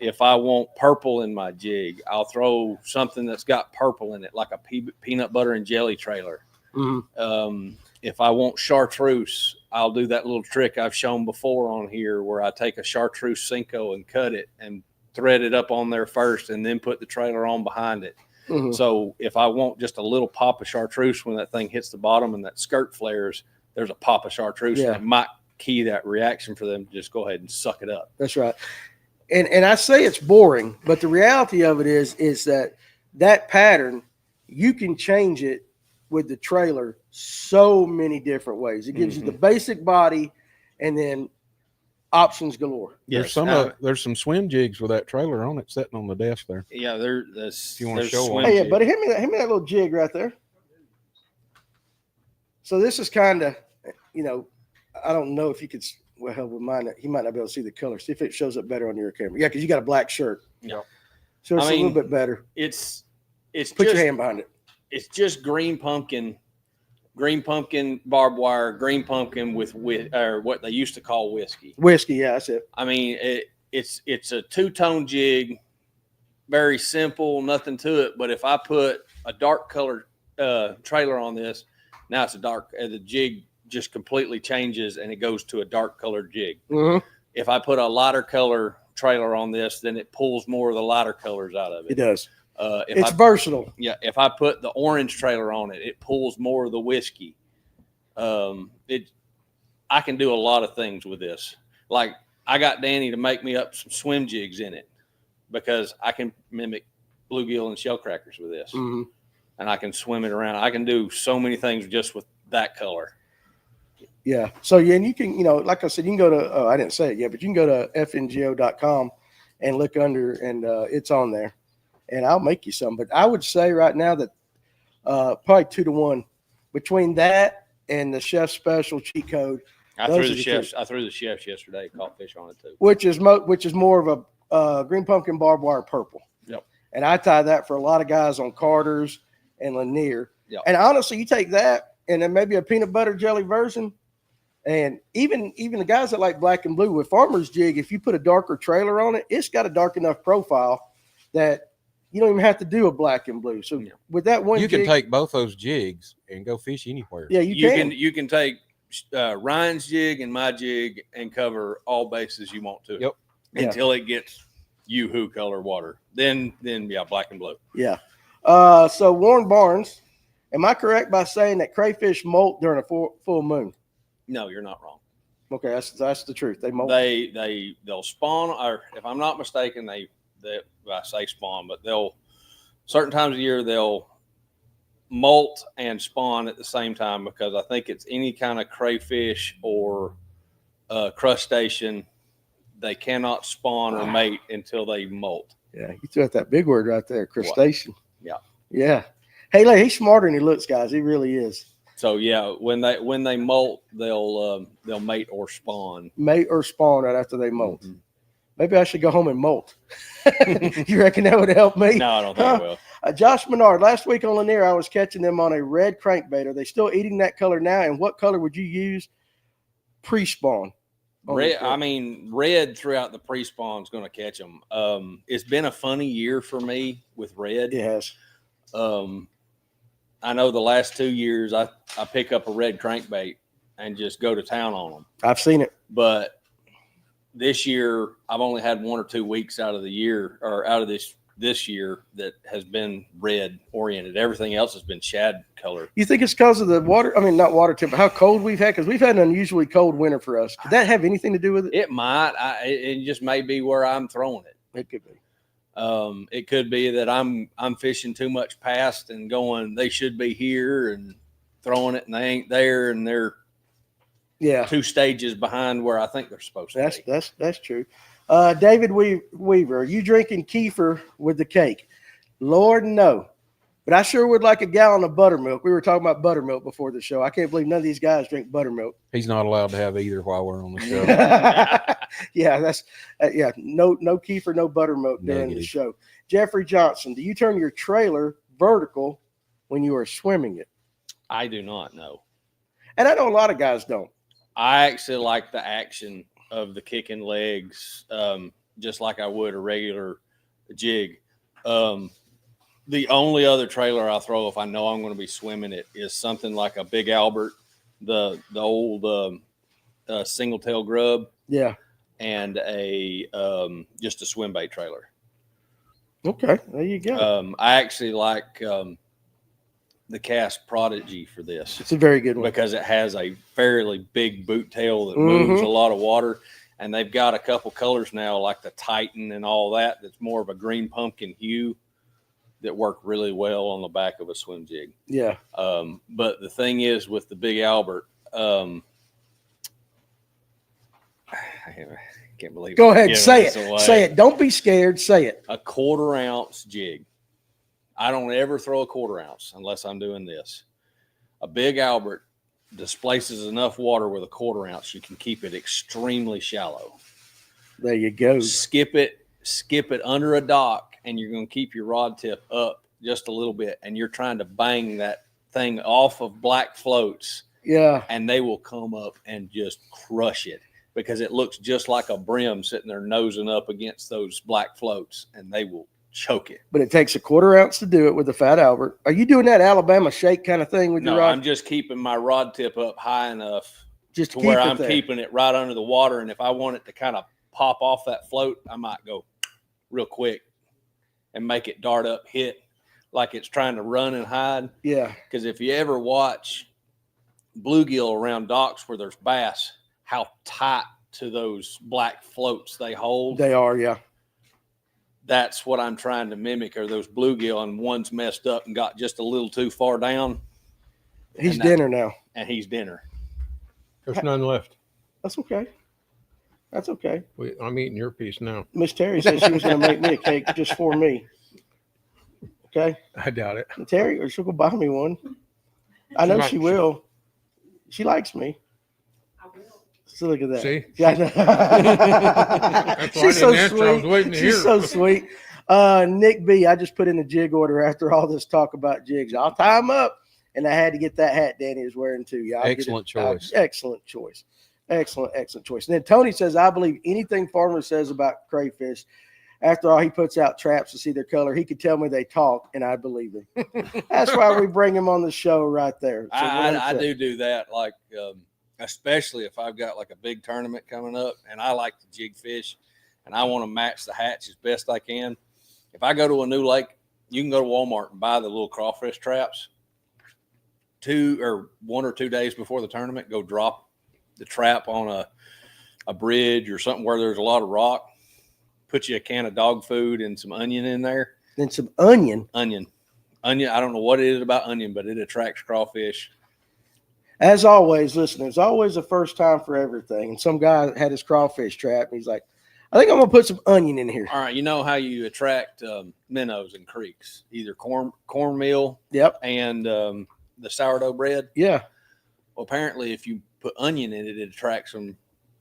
If I want purple in my jig, I'll throw something that's got purple in it, like a peanut butter and jelly trailer. Mm-hmm. If I want chartreuse, I'll do that little trick I've shown before on here where I take a chartreuse Cinco and cut it and thread it up on there first and then put the trailer on behind it. Mm-hmm. So if I want just a little pop of chartreuse when that thing hits the bottom and that skirt flares, there's a pop of chartreuse. Yeah. And it might key that reaction for them to just go ahead and suck it up. That's right. And I say it's boring, but the reality of it is that pattern, you can change it with the trailer so many different ways. It gives you the basic body and then options galore. There's some swim jigs with that trailer on it sitting on the desk there. Yeah, If you want to show Hey, yeah, buddy, hand me that little jig right there. So this is kind of, I don't know if you could. Well, with mine, he might not be able to see the color. See if it shows up better on your camera. Yeah, because you got a black shirt. Yeah, so it's a little bit better. It's put your hand behind it. It's just green pumpkin barbed wire, green pumpkin with or what they used to call whiskey. Whiskey, yeah, that's it. I mean, it's a two-tone jig, very simple, nothing to it. But if I put a dark colored trailer on this, now it's the jig just completely changes and it goes to a dark colored jig. Mm-hmm. If I put a lighter color trailer on this, then it pulls more of the lighter colors out of it. It does. It's versatile. Yeah. If I put the orange trailer on it, it pulls more of the whiskey. I can do a lot of things with this. Like I got Danny to make me up some swim jigs in it because I can mimic bluegill and shell crackers with this. Mm-hmm. And I can swim it around. I can do so many things just with that color. Yeah. So, yeah, and you can, like I said, you can go to, I didn't say it yet, but you can go to fngo.com and look under and it's on there and I'll make you some. But I would say right now that probably 2-to-1 between that and the Chef Special cheat code. I threw the chefs yesterday, caught fish on it too. Which is more of a green pumpkin barbed wire purple. Yep. And I tie that for a lot of guys on Carter's and Lanier. Yep. And honestly, you take that and then maybe a peanut butter jelly version. And even the guys that like black and blue with Farmer's Jig, if you put a darker trailer on it, it's got a dark enough profile that you don't even have to do a black and blue. So with that one, you can take both those jigs and go fish anywhere. Yeah, you can take Ryan's jig and my jig and cover all bases you want to. Yep. Until it gets yoo-hoo color water. Then black and blue. Yeah. So Warren Barnes, am I correct by saying that crayfish molt during a full moon? No, you're not wrong. Okay, that's the truth. They molt. They'll spawn, or if I'm not mistaken, I say spawn, but they'll certain times of year they'll molt and spawn at the same time because I think it's any kind of crayfish or crustacean. They cannot spawn or mate until they molt. Yeah, you threw out that big word right there, crustacean. What? Yeah. Hey, he's smarter than he looks, guys. He really is. So yeah, when they molt, they'll mate or spawn. Mate or spawn right after they molt. Mm-hmm. Maybe I should go home and molt. You reckon that would help me? No, I don't think it will. Josh Menard, last week on Lanier, I was catching them on a red crankbait. Are they still eating that color now? And what color would you use pre-spawn? Red throughout the pre-spawn is going to catch them. It's been a funny year for me with red. It has. I know the last 2 years I pick up a red crankbait and just go to town on them. I've seen it. But this year I've only had 1 or 2 weeks out of the year or out of this year that has been red oriented. Everything else has been shad color. You think it's because of the water? I mean, not water temp, but how cold we've had? Because we've had an unusually cold winter for us. Could that have anything to do with it? It might. It just may be where I'm throwing it. It could be. It could be that I'm fishing too much past and going, they should be here and throwing it and they ain't there and they're 2 stages behind where I think they're supposed to be. That's true. David Weaver, are you drinking kefir with the cake? Lord, no. But I sure would like a gallon of buttermilk. We were talking about buttermilk before the show. I can't believe none of these guys drink buttermilk. He's not allowed to have either while we're on the show. Yeah, that's no kefir, no buttermilk during the Negative. show. Jeffrey Johnson, do you turn your trailer vertical when you are swimming it? I do not know. And I know a lot of guys don't. I actually like the action of the kicking legs, just like I would a regular jig. The only other trailer I'll throw if I know I'm going to be swimming it is something like a Big Albert, the old single tail grub, Yeah. and a just a swim bait trailer. Okay, there you go. I actually like the Cast Prodigy for this It's a very good one. because it has a fairly big boot tail that Mm-hmm. moves a lot of water. And they've got a couple colors now, like the Titan and all that, that's more of a green pumpkin hue that work really well on the back of a swim jig. Yeah. But the thing is with the Big Albert, I can't believe Go I'm ahead, giving say this it. away. Say it. Don't be scared. Say it. A 1/4 ounce jig. I don't ever throw a 1/4 ounce unless I'm doing this. A Big Albert displaces enough water with a 1/4 ounce. You can keep it extremely shallow. There you go. Skip it under a dock, and you're going to keep your rod tip up just a little bit, and you're trying to bang that thing off of black floats, Yeah. and they will come up and just crush it because it looks just like a brim sitting there nosing up against those black floats, and they will choke it. But it takes a 1/4 ounce to do it with the Fat Albert. Are you doing that Alabama shake kind of thing with your No, rod? I'm just keeping my rod tip up high enough Just to keep where it I'm there. keeping it right under the water, and if I want it to kind of pop off that float, I might go real quick and make it dart up, hit like it's trying to run and hide. Yeah. Because if you ever watch bluegill around docks where there's bass, how tight to those black floats they hold. They are. Yeah. That's what I'm trying to mimic, are those bluegill, and one's messed up and got just a little too far down, He's And that- dinner now. and he's dinner. There's none left. That's okay. That's okay. I'm eating your piece now. Miss Terry said she was going to make me a cake just for me. Okay. I doubt it. And Terry, or she'll go buy me one. I know she will. She likes me. So look at that. See? Yeah, I know. That's why I She's so didn't answer. I was sweet. waiting to hear. She's so sweet. Nick B, I just put in a jig order after all this talk about jigs. I'll tie them up. And I had to get that hat Danny is wearing too. Yeah, Excellent choice. Excellent choice. Excellent choice. And then Tony says, I believe anything farmer says about crayfish. After all, he puts out traps to see their color. He could tell me they talk, and I believe him. That's why we bring him on the show right there. So I do that, like especially if I've got like a big tournament coming up, and I like to jig fish, and I want to match the hatch as best I can. If I go to a new lake, you can go to Walmart and buy the little crawfish traps. 1 or 2 days before the tournament, go drop the trap on a bridge or something where there's a lot of rock. Put you a can of dog food and some onion in there. Then some onion. Onion. I don't know what it is about onion, but it attracts crawfish. As always, listen, there's always a first time for everything. And some guy had his crawfish trap, and he's like, I think I'm going to put some onion in here. All right, you know how you attract minnows in creeks, either cornmeal Yep. and the sourdough bread. Yeah. Well, apparently, if you put onion in it, it attracts them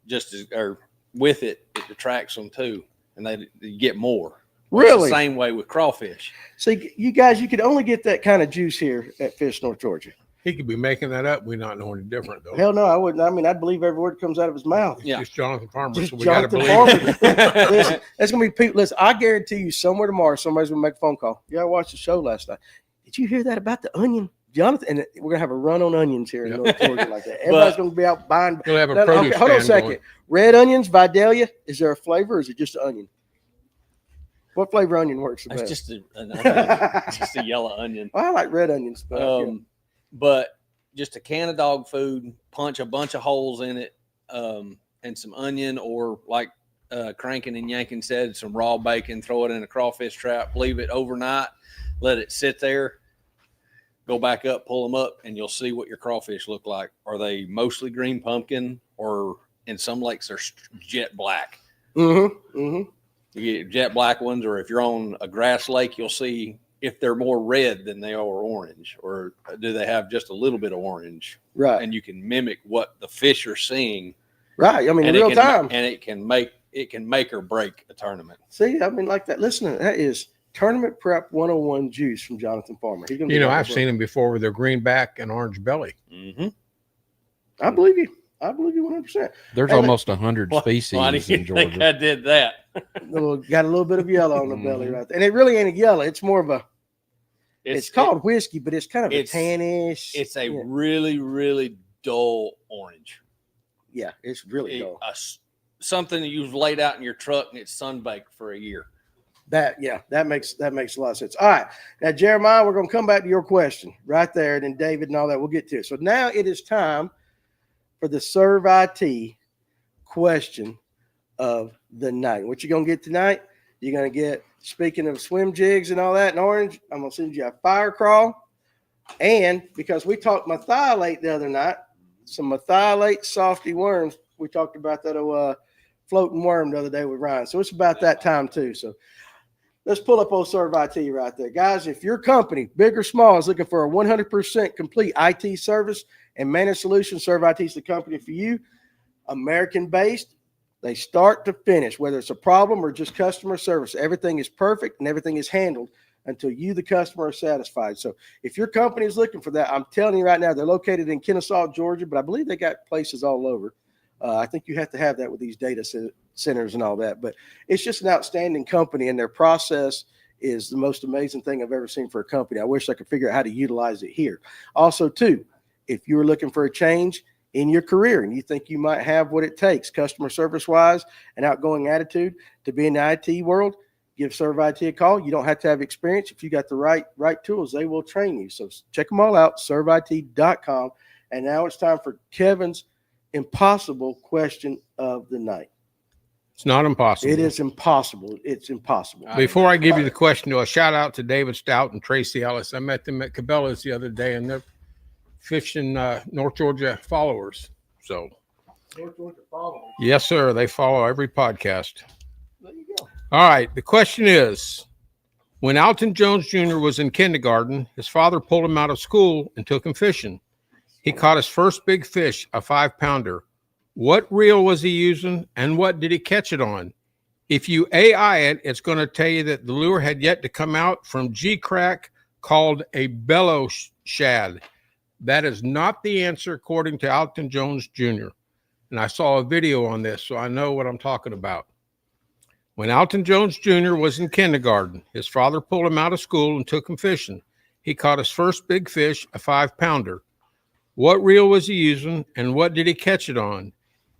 just as, or with it, it attracts them too, and they get more. Really? It's the same way with crawfish. See, you guys, you could only get that kind of juice here at Fish North Georgia. He could be making that up. We not know any different though. Hell no, I wouldn't. I mean, I'd believe every word that comes out of his mouth. It's Yeah. just Jonathan Farmer, Just so we got to Jonathan believe Farmer. it. Listen, there's gonna be people. Listen, I guarantee you, somewhere tomorrow, somebody's gonna make a phone call. Yeah, I watched the show last night. Did you hear that about the onion, Jonathan? And we're gonna have a run on onions here in North Georgia like that. Everybody's gonna be out buying. He'll have a No, produce okay, hold on a stand second. going. Red onions, Vidalia. Is there a flavor, or is it just an onion? What flavor onion works the It's best? just an onion, just a yellow onion. Well, I like red onions, but yeah. But just a can of dog food, punch a bunch of holes in it, and some onion, or like Cranking and Yanking said, some raw bacon, throw it in a crawfish trap, leave it overnight, let it sit there, go back up, pull them up, and you'll see what your crawfish look like. Are they mostly green pumpkin, or in some lakes they're jet black? Mm-hmm. Mm-hmm. You get jet black ones, or if you're on a grass lake, you'll see if they're more red than they are orange, or do they have just a little bit of orange? Right. And you can mimic what the fish are seeing. Right. I mean, in And real time. And it can make or break a tournament. See, I mean, like that. Listen, that is Tournament Prep 101 juice from Jonathan Farmer. He's gonna I've seen them before with their green back and orange belly. Mm-hmm. I believe you. I believe you 100%. There's Hey, almost 100 species Why do in you think Georgia. I did that? Got a little bit of yellow on the belly right there. And it really ain't a yellow. It's more of a, it's called whiskey, but it's kind of a tannish. It's a really, really dull orange. Yeah, it's really dull. Something that you've laid out in your truck and it's sunbaked for a year. That makes a lot of sense. All right. Now, Jeremiah, we're going to come back to your question right there. And then David and all that, we'll get to it. So now it is time for the Serve IT question of the night. What you going to get tonight? You're going to get, speaking of swim jigs and all that in orange, I'm going to send you a fire crawl. And because we talked methylate the other night, some methylate softy worms. We talked about that floating worm the other day with Ryan. So it's about that time too. So let's pull up old Serve IT right there. Guys, if your company, big or small, is looking for a 100% complete IT service and managed solution, Serve IT is the company for you. American-based, they start to finish, whether it's a problem or just customer service. Everything is perfect and everything is handled until you, the customer, are satisfied. So if your company is looking for that, I'm telling you right now, they're located in Kennesaw, Georgia, but I believe they got places all over. I think you have to have that with these data centers and all that. But it's just an outstanding company, and their process is the most amazing thing I've ever seen for a company. I wish I could figure out how to utilize it here. Also, too, if you're looking for a change in your career and you think you might have what it takes, customer service-wise, an outgoing attitude to be in the IT world, give Serve IT a call. You don't have to have experience. If you got the right tools, they will train you. So check them all out, serveit.com. And now it's time for Kevin's impossible question of the night. It's not impossible. It is impossible. It's impossible. Before I give you the question, a shout out to David Stout and Tracy Ellis. I met them at Cabela's the other day, and they're fishing North Georgia followers. So, yes, sir. They follow every podcast. There you go. All right. The question is, when Alton Jones Jr. was in kindergarten, his father pulled him out of school and took him fishing. He caught his first big fish, a 5-pounder. What reel was he using, and what did he catch it on? If you AI it, it's going to tell you that the lure had yet to come out from G-Crack, called a bellow shad. That is not the answer according to Alton Jones Jr. And I saw a video on this, so I know what I'm talking about. When Alton Jones Jr. was in kindergarten, his father pulled him out of school and took him fishing. He caught his first big fish, a 5-pounder. What reel was he using, and what did he catch it on?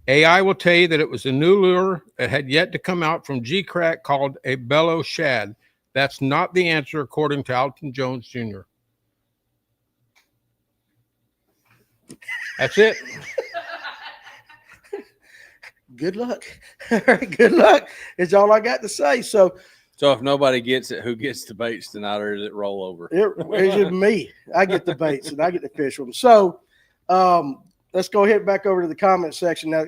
AI will tell you that it was a new lure that had yet to come out from G-Crack, called a bellow shad. That's not the answer according to Alton Jones Jr. That's it. Good luck. All right, good luck. It's all I got to say. So if nobody gets it, who gets the baits tonight, or does it roll over? it's just me. I get the baits and I get to fish them. So let's go ahead back over to the comment section. Now,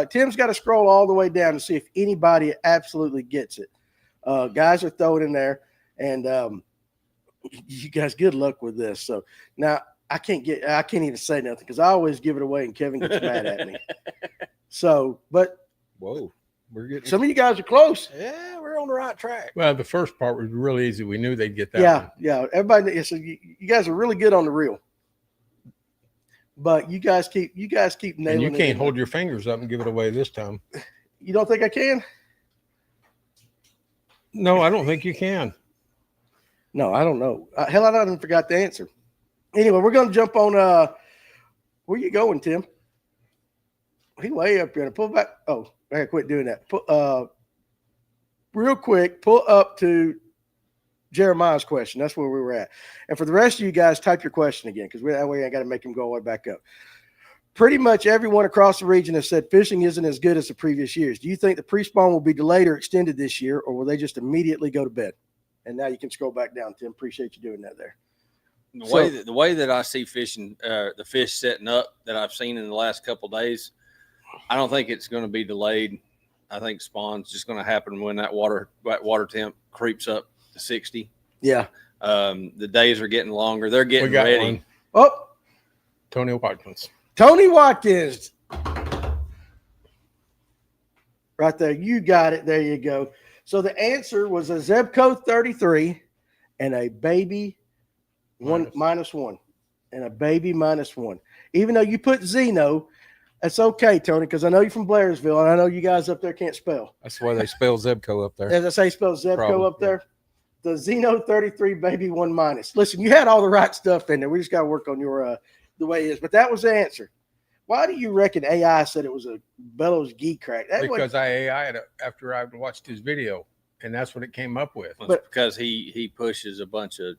Tim's got to scroll all the way down to see if anybody absolutely gets it. Guys are throwing in there, and you guys, good luck with this. So now I can't even say nothing because I always give it away and Kevin gets mad at me. So, but Whoa. We're getting some of you guys are close. Yeah, we're on the right track. Well, the first part was really easy. We knew they'd get that one. Yeah. Everybody, so you guys are really good on the reel. But you guys keep nailing it. And you can't hold your fingers up and give it away this time. You don't think I can? No, I don't think you can. No, I don't know. Hell, I didn't forgot the answer. Anyway, we're going to jump on. Where you going, Tim? He way up here. Pull back. Oh, I gotta quit doing that. Real quick, pull up to Jeremiah's question. That's where we were at. And for the rest of you guys, type your question again, because that way I got to make him go all the way back up. Pretty much everyone across the region has said fishing isn't as good as the previous years. Do you think the pre-spawn will be delayed or extended this year, or will they just immediately go to bed? And now you can scroll back down, Tim. Appreciate you doing that there. The way that I see fishing, the fish setting up that I've seen in the last couple of days, I don't think it's going to be delayed. I think spawn's just going to happen when that water temp creeps up to 60. Yeah. The days are getting longer. They're We getting got ready. one. Oh, Tony Watkins. Tony Watkins. Right there. You got it. There you go. So the answer was a Zebco 33 and a baby minus one. And a baby -1. Even though you put Zeno, that's okay, Tony, because I know you're from Blairsville, and I know you guys up there can't spell. That's why they spell Zebco up there. As I say, spell Zebco Probably, up there. The Zeno 33 baby 1-. Listen, you had all the right stuff in there. We just got to work on your the way it is. But that was the answer. Why do you reckon AI said it was a Bellows geek crack? Because I AI'd it after I watched his video, and that's what it came up with. But because he pushes a bunch of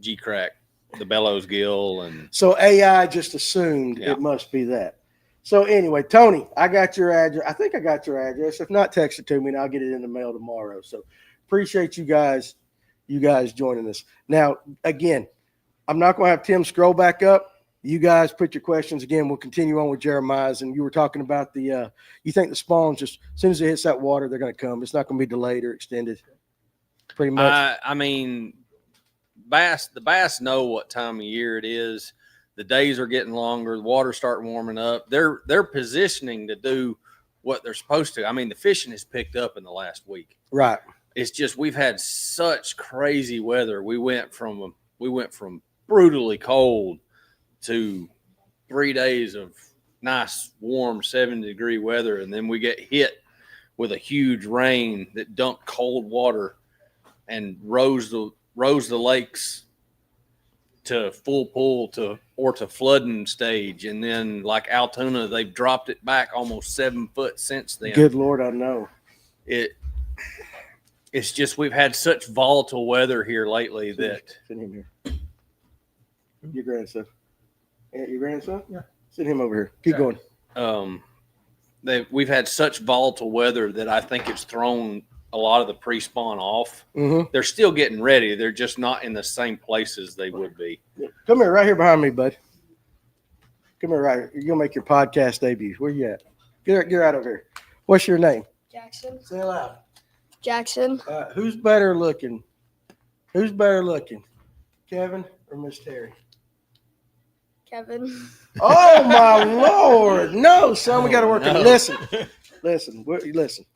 G crack, the bellows gill, and so AI just assumed it must be that. So anyway, Tony, I got your address. I think I got your address. If not, text it to me and I'll get it in the mail tomorrow. So appreciate you guys joining us. Now, again, I'm not going to have Tim scroll back up. You guys put your questions again. We'll continue on with Jeremiah's. And you were talking about you think the spawns just as soon as it hits that water, they're going to come. It's not going to be delayed or extended. Pretty much. I mean, the bass know what time of year it is. The days are getting longer. The water's starting warming up. They're positioning to do what they're supposed to. I mean, the fishing has picked up in the last week. Right. It's just we've had such crazy weather. We went from brutally cold to 3 days of nice, warm 70-degree weather, and then we get hit with a huge rain that dumped cold water and rose the lakes to full pull to flooding stage. And then like Altoona, they've dropped it back almost 7 foot since then. Good Lord, I know. It's just we've had such volatile weather here lately that Send him here. Your grandson. Your grandson? Yeah. Send him over here. Keep going. we've had such volatile weather that I think it's thrown a lot of the pre-spawn off. Mm-hmm. They're still getting ready. They're just not in the same places they would be. Come here, right here behind me, bud. Come here, right here. You're going to make your podcast debut. Where you at? Get right over here. What's your name? Jackson. Say it loud. Jackson. Who's better looking? Who's better looking? Kevin or Miss Terry? Kevin. Oh, my Lord. No, son, we got to work on it. Listen.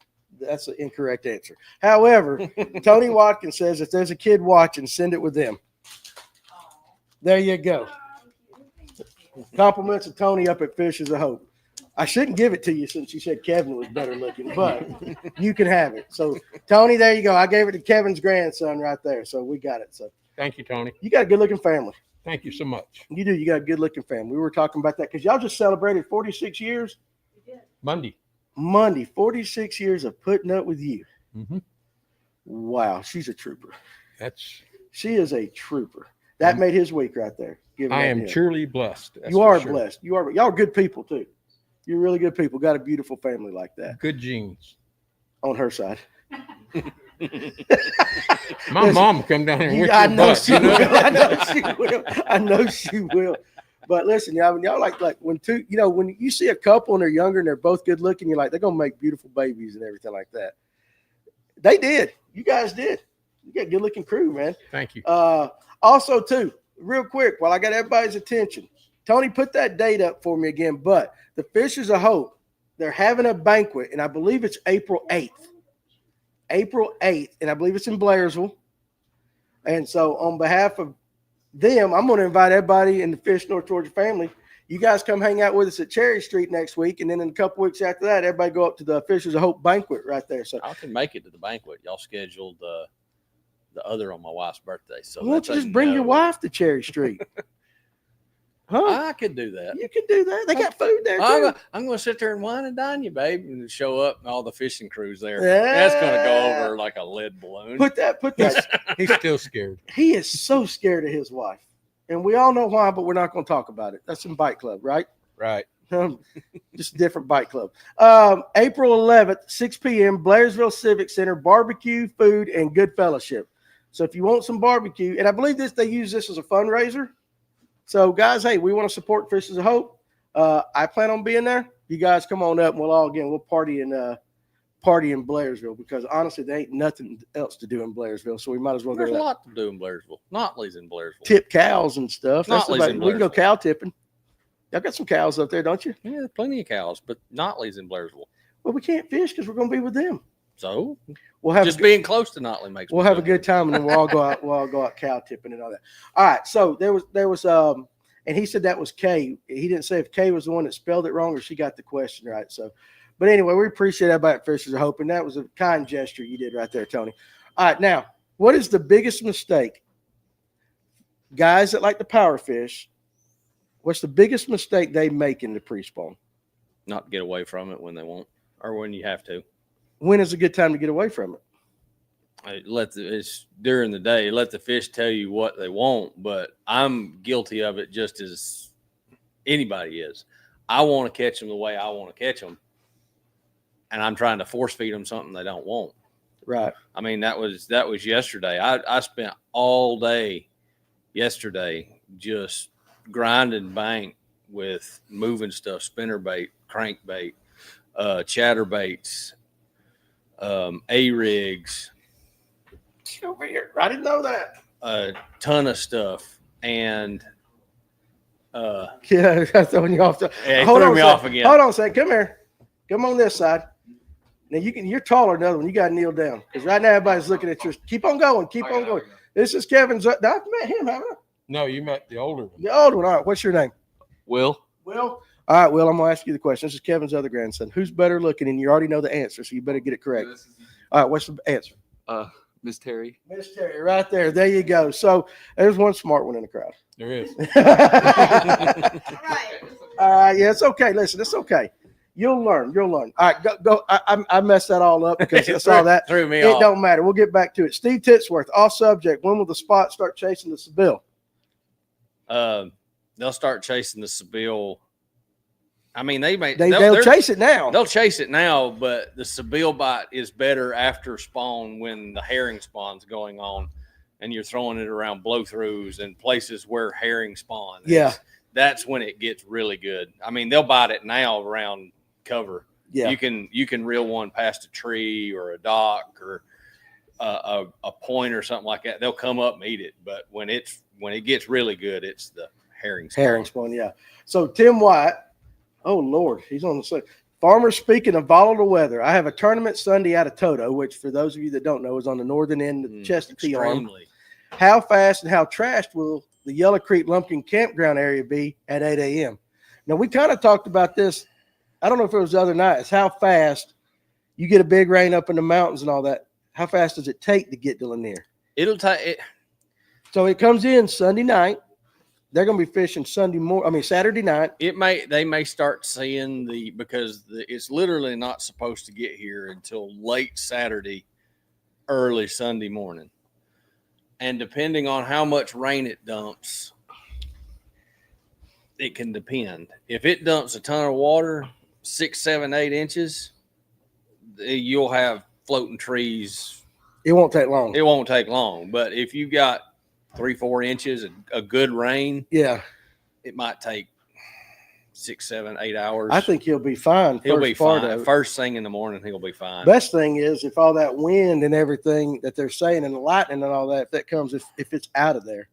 That's an incorrect answer. However, Tony Watkins says if there's a kid watching, send it with them. There you go. Compliments of Tony up at Fish is a Hope. I shouldn't give it to you since you said Kevin was better looking, but you can have it. So, Tony, there you go. I gave it to Kevin's grandson right there. So we got it. So Thank you, Tony. you got a good looking family. Thank you so much. You do. You got a good looking family. We were talking about that because y'all just celebrated 46 years. Monday. 46 years of putting up with you. Mm-hmm. Wow. She's a trooper. She is a trooper. That made his week right there. I am truly blessed. You are blessed. Y'all are good people too. You're really good people. Got a beautiful family like that. Good genes. On her side. My mom come down here and whip I your know butt, she you know? will. I know she will. But listen, y'all like when when you see a couple and they're younger and they're both good looking, you're like, they're gonna make beautiful babies and everything like that. They did. You guys did. You got a good looking crew, man. Thank you. Also, too, real quick, while I got everybody's attention, Tony, put that date up for me again. But the Fishers of Hope, they're having a banquet, and I believe it's April 8th. April 8th, and I believe it's in Blairsville. And so on behalf of them, I'm going to invite everybody in the Fish North Georgia family. You guys come hang out with us at Cherry Street next week, and then in a couple weeks after that, everybody go up to the Fishers of Hope banquet right there. So I can make it to the banquet. Y'all scheduled the other on my wife's birthday. So why don't you just bring your wife to Cherry Street? Huh? I could do that. You can do that. They got food there too. I'm going to sit there and wine and dine you, babe, and show up and all the fishing crews there. Yeah. That's going to go over like a lead balloon. Put that. He's still scared. He is so scared of his wife. And we all know why, but we're not going to talk about it. That's in Bike Club, right? Right. Just a different Bike Club. April 11th, 6 p.m., Blairsville Civic Center, barbecue, food, and good fellowship. So if you want some barbecue, and I believe they use this as a fundraiser. So, guys, hey, we want to support Fishes of Hope. I plan on being there. You guys come on up, and we'll party and party in Blairsville because honestly, there ain't nothing else to do in Blairsville, so we might as well go There's to a that. lot to do in Blairsville. Notley's in Blairsville. Tip cows and stuff. That's Notley's about, in we can go Blairsville. cow tipping. Y'all got some cows up there, don't you? Yeah, there's plenty of cows, but Notley's in Blairsville. Well, we can't fish because we're going to be with them. So We'll have just being close to Notley makes. we'll me have a feel good time, and then we'll all go out. We'll all go out cow tipping and all that. All right. So there was and he said that was Kay. He didn't say if Kay was the one that spelled it wrong or she got the question right. So, but anyway, we appreciate everybody at Fishers of Hope, and that was a kind gesture you did right there, Tony. All right, now what is the biggest mistake, guys that like to power fish? What's the biggest mistake they make in the pre-spawn? not get away from it when they won't or when you have to. When is a good time to get away from it? It's during the day. Let the fish tell you what they want, but I'm guilty of it just as anybody is. I want to catch them the way I want to catch them, and I'm trying to force feed them something they don't want. Right. I mean, that was yesterday. I spent all day yesterday just grinding bank with moving stuff, spinnerbait, crankbait, chatterbaits, A-rigs. Over here. I didn't know that. A ton of stuff, and Yeah, that's throwing you off. yeah, it Hold threw on me a off second. again. Hold on a second. Come here. Come on this side. Now you're taller than the other one. You got to kneel down because right now everybody's looking at yours. Keep on going. Keep on going. This is Kevin's. I've met him, haven't I? No, you met the older one. The old one. All right. What's your name? Will. Will. All right, Will. I'm gonna ask you the question. This is Kevin's other grandson. Who's better looking? And you already know the answer, so you better get it correct. All right. What's the answer? Miss Terry. Miss Terry, right there. There you go. So there's one smart one in the crowd. There is. All right. Yeah, it's okay. Listen, it's okay. You'll learn. You'll learn. All right, go. I messed that all up because I saw that. Threw me It off. don't matter. We'll get back to it. Steve Titsworth, off subject. When will the spot start chasing the Seville? They'll start chasing the Seville. I mean, They'll chase it now. They'll chase it now, but the Seville bite is better after spawn when the herring spawn's going on, and you're throwing it around blow-throughs and places where herring spawn. Yeah. That's when it gets really good. I mean, they'll bite it now around cover. Yeah. You can reel one past a tree or a dock or a point or something like that. They'll come up and eat it, but when it gets really good, it's the herring spawn. Herring spawn, yeah. So Tim White, oh Lord, he's on the side. Farmers speaking of volatile weather. I have a tournament Sunday out of Toto, which for those of you that don't know is on the northern end of the Chestatee Arm. Extremely. How fast and how trashed will the Yellow Creek Lumpkin campground area be at 8 a.m.? Now, we kind of talked about this. I don't know if it was the other night. It's how fast you get a big rain up in the mountains and all that. How fast does it take to get to Lanier? It'll take it. So it comes in Sunday night. They're going to be fishing Saturday night. They may start seeing because it's literally not supposed to get here until late Saturday, early Sunday morning. And depending on how much rain it dumps, it can depend. If it dumps a ton of water, 6, 7, 8 inches, you'll have floating trees. It won't take long. It won't take long. But if you got 3, 4 inches, a good rain, Yeah. it might take 6, 7, 8 hours. I think he'll be fine. he'll be first part fine. of it. First thing in the morning, he'll be fine. Best thing is if all that wind and everything that they're saying and the lightning and all that, if that comes, if it's out of there,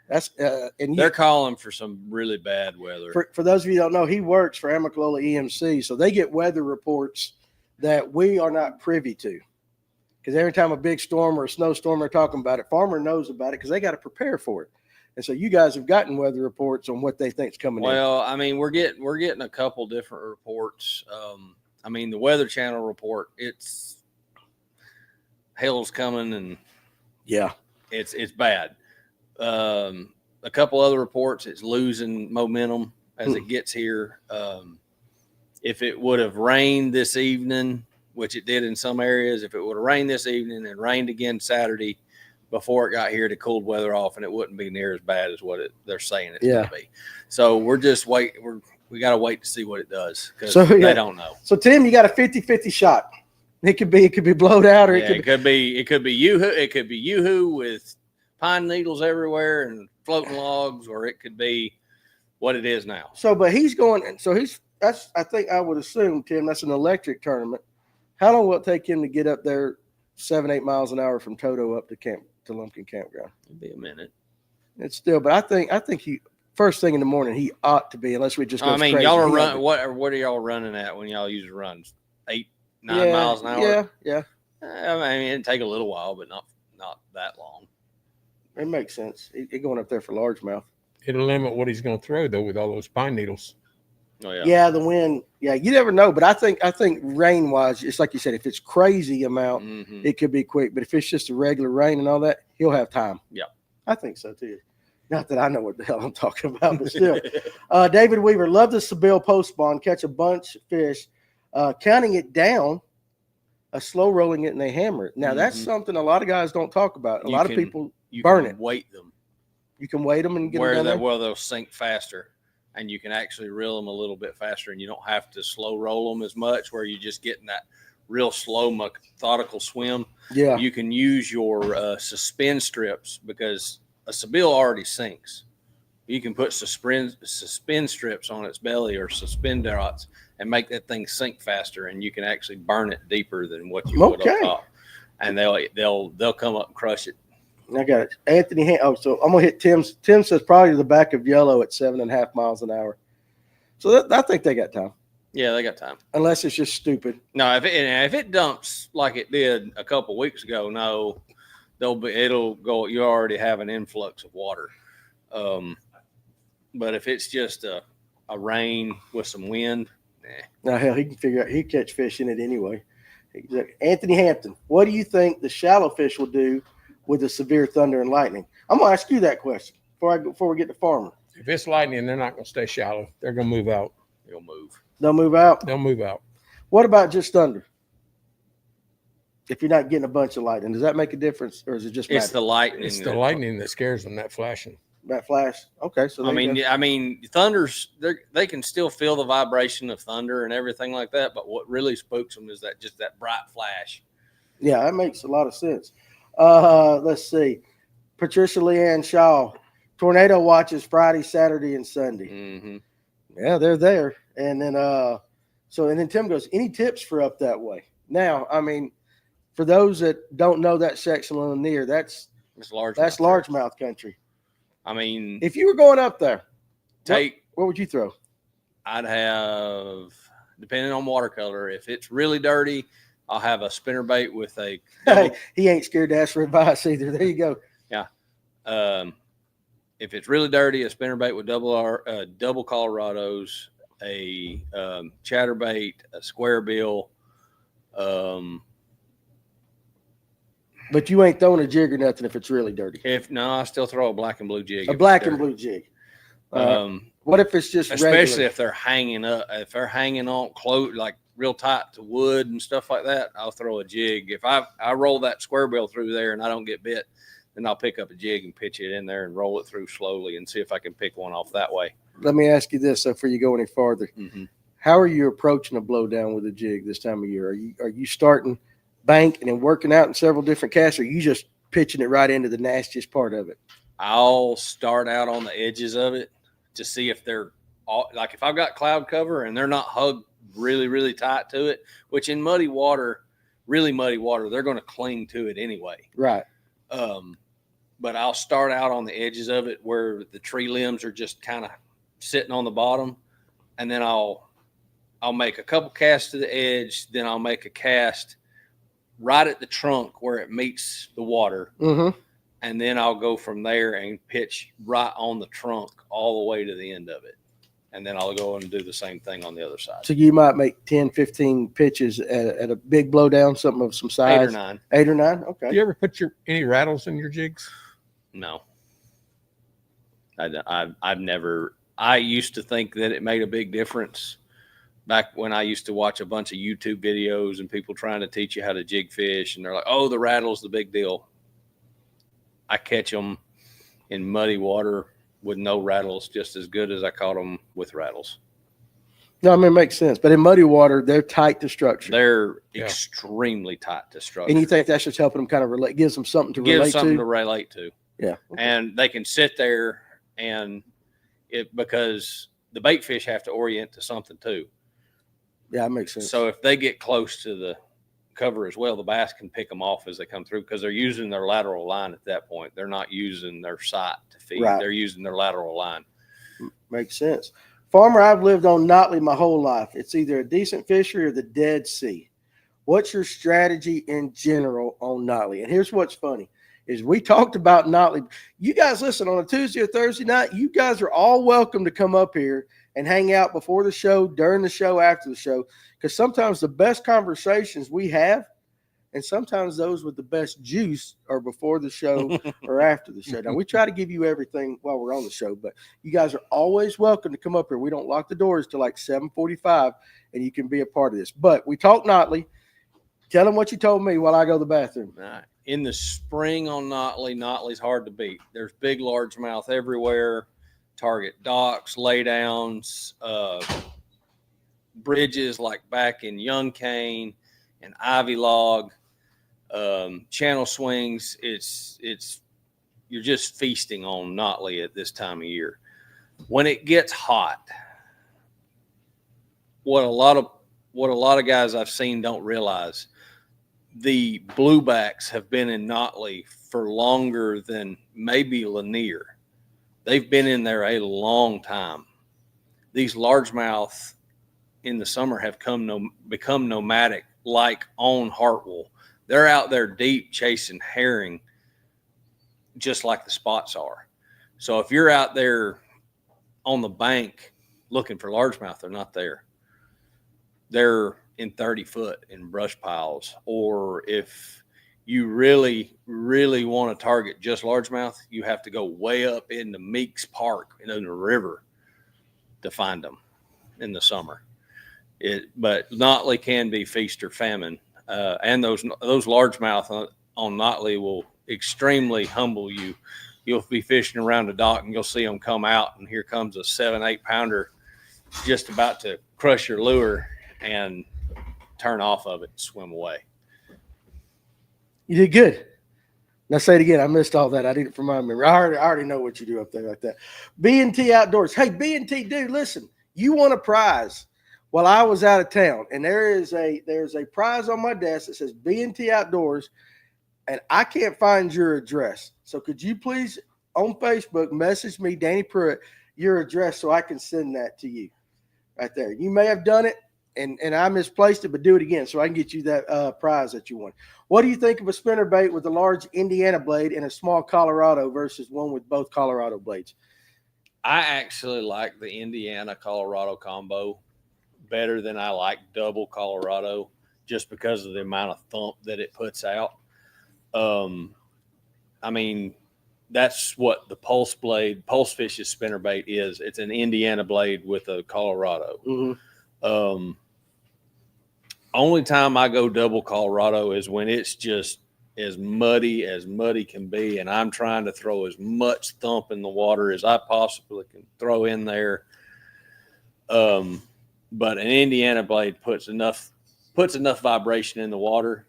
that's They're calling for some really bad weather. for those of you who don't know, he works for Amicalola EMC, so they get weather reports that we are not privy to. Because every time a big storm or a snowstorm they're talking about it, farmer knows about it because they got to prepare for it. And so you guys have gotten weather reports on what they think is coming in. Well, I mean, we're getting a couple different reports. I mean, the Weather Channel report, it's hail's coming and Yeah. it's bad. A couple other reports, it's losing momentum as it gets here. If it would have rained this evening, which it did in some areas, if it would have rained this evening and rained again Saturday before it got here, to cool weather off, and it wouldn't be near as bad as what they're saying it's going to be. So we're just we got to wait to see what it does because they don't know. So Tim, you got a 50-50 shot. It could be blowed out, or Yeah, it could be Yoo-hoo with pine needles everywhere and floating logs, or it could be what it is now. So, but he's going. So that's. I think I would assume, Tim, that's an electric tournament. How long will it take him to get up there 7-8 miles an hour from Toto up to Lumpkin Campground? It'll be a minute. It's still, but I think he first thing in the morning he ought to be, unless we just go. I mean, crazy. y'all are He ought running. to- What are y'all running at when y'all usually run? 8-9 miles an hour. Yeah, I mean, it'd take a little while, but not that long. it makes sense. He going up there for largemouth. It'll limit what he's going to throw though with all those pine needles. Oh yeah. Yeah, the wind. Yeah, you never know. But I think rain wise, it's like you said. If it's crazy amount, Mhm. it could be quick. But if it's just a regular rain and all that, he'll have time. Yeah. I think so too. Not that I know what the hell I'm talking about, but still. David Weaver, love the Seville post spawn. Catch a bunch of fish, counting it down, slow rolling it, and they hammer it. Now that's Mhm. something a lot of guys don't talk about. A You lot of can- people You burn can it. weight them You can weight them and get where them down there. they'll sink faster, and you can actually reel them a little bit faster, and you don't have to slow roll them as much. Where you're just getting that real slow methodical swim. Yeah, You can use your suspend strips because a Seville already sinks. You can put suspend strips on its belly or suspend rods and make that thing sink faster, and you can actually burn it deeper than what you would Okay. up top. And they'll come up and crush it. I got it. Anthony. Oh, so I'm gonna hit Tim's. Tim says probably the back of yellow at 7.5 miles an hour. So I think they got time, Yeah, they got time. unless it's just stupid. No, if it dumps like it did a couple weeks ago, no, it'll go. You already have an influx of water. But if it's just a rain with some wind, Now hell, he can figure out. He can catch fish in it anyway. Anthony Hampton, what do you think the shallow fish will do with the severe thunder and lightning? I'm gonna ask you that question before we get to Farmer. If it's lightning, they're not going to stay shallow. They're going to move out. it'll move. They'll move out. They'll move out. What about just thunder? If you're not getting a bunch of lightning, does that make a difference, or is it just It's matter? the lightning. It's the lightning that scares them, that flashing. That flash? Okay, so I there you go. mean, thunders. They can still feel the vibration of thunder and everything like that. But what really spooks them is that bright flash. Yeah, that makes a lot of sense. Let's see. Patricia Leanne Shaw, tornado watches Friday, Saturday, and Sunday. Mm-hmm. Yeah, they're there. And then and then Tim goes, any tips for up that way? Now, I mean, for those that don't know that section of Lanier, that's It's large. largemouth country. I mean, If you were going up there, take. what would you throw? I'd have, depending on watercolor, if it's really dirty, I'll have a spinnerbait with a Hey, he ain't scared to ask for advice either. There you go. if it's really dirty, a spinnerbait with double Colorados, a chatterbait, a square bill. But you ain't throwing a jig or nothing if it's really dirty. If no, I still throw a black and blue jig. A if it's black and dirty. blue jig. What if it's just Especially regular? if they're hanging up, if they're hanging on close, like real tight to wood and stuff like that, I'll throw a jig. If I roll that square bill through there and I don't get bit, then I'll pick up a jig and pitch it in there and roll it through slowly and see if I can pick one off that way. Let me ask you this before you go any farther. Mm-hmm. How are you approaching a blowdown with a jig this time of year? Are you starting bank and then working out in several different casts, or are you just pitching it right into the nastiest part of it? I'll start out on the edges of it to see if they're all, like if I've got cloud cover and they're not hugged really, really tight to it, which in muddy water, really muddy water, they're going to cling to it anyway. Right. But I'll start out on the edges of it where the tree limbs are just kind of sitting on the bottom, and then I'll make a couple casts to the edge, then I'll make a cast right at the trunk where it meets the water. Mm-hmm. And then I'll go from there and pitch right on the trunk all the way to the end of it. And then I'll go and do the same thing on the other side. So you might make 10, 15 pitches at a big blowdown, something of some size. 8 or 9. 8 or 9? Okay. Do you ever put any rattles in your jigs? No. I've never. I used to think that it made a big difference back when I used to watch a bunch of YouTube videos and people trying to teach you how to jig fish. And they're like, oh, the rattle's the big deal. I catch them in muddy water with no rattles just as good as I caught them with rattles. No, I mean, it makes sense. But in muddy water, they're tight to structure. They're extremely tight to structure. And you think that's just helping them kind of relate, gives them something to Gives relate something to? to relate to. Yeah. And they can sit there and because the bait fish have to orient to something too. Yeah, that makes sense. So if they get close to cover as well, the bass can pick them off as they come through because they're using their lateral line at that point. They're not using their sight to feed. Right. They're using their lateral line. Makes sense. Farmer, I've lived on Notley my whole life. It's either a decent fishery or the Dead Sea. What's your strategy in general on Notley? And here's what's funny is we talked about Notley. You guys listen on a Tuesday or Thursday night. You guys are all welcome to come up here and hang out before the show, during the show, after the show, because sometimes the best conversations we have, and sometimes those with the best juice are before the show or after the show. Now, we try to give you everything while we're on the show, but you guys are always welcome to come up here. We don't lock the doors till like 7:45, and you can be a part of this. But we talk Notley. Tell them what you told me while I go to the bathroom. In the spring on Notley's hard to beat. There's big largemouth everywhere. Target docks, laydowns, bridges like back in Young Cane and Ivy Log, channel swings. It's you're just feasting on Notley at this time of year. When it gets hot, what a lot of guys I've seen don't realize, the bluebacks have been in Notley for longer than maybe Lanier. They've been in there a long time. These largemouth in the summer have become nomadic, like on Hartwell. They're out there deep chasing herring, just like the spots are. So if you're out there on the bank looking for largemouth, they're not there. They're in 30 foot in brush piles. Or if you really, really want to target just largemouth, you have to go way up into Meeks Park in the river to find them in the summer. But Notley can be feast or famine. And those largemouth on Notley will extremely humble you. You'll be fishing around the dock and you'll see them come out, and here comes a 7-8 pounder just about to crush your lure and turn off of it and swim away. You did good. Now say it again. I missed all that. I need it from my memory. I already know what you do up there like that. B&T Outdoors. Hey, B&T, dude, listen. You won a prize while I was out of town, and there's a prize on my desk that says B&T Outdoors, and I can't find your address. So could you please on Facebook message me, Danny Pruitt, your address so I can send that to you right there. You may have done it, and I misplaced it, but do it again so I can get you that prize that you won. What do you think of a spinnerbait with a large Indiana blade and a small Colorado versus one with both Colorado blades? I actually like the Indiana-Colorado combo better than I like double Colorado, just because of the amount of thump that it puts out. I mean, that's what the pulse fish's spinnerbait is. It's an Indiana blade with a Colorado. Mm-hmm. Only time I go double Colorado is when it's just as muddy can be, and I'm trying to throw as much thump in the water as I possibly can throw in there. But an Indiana blade puts enough vibration in the water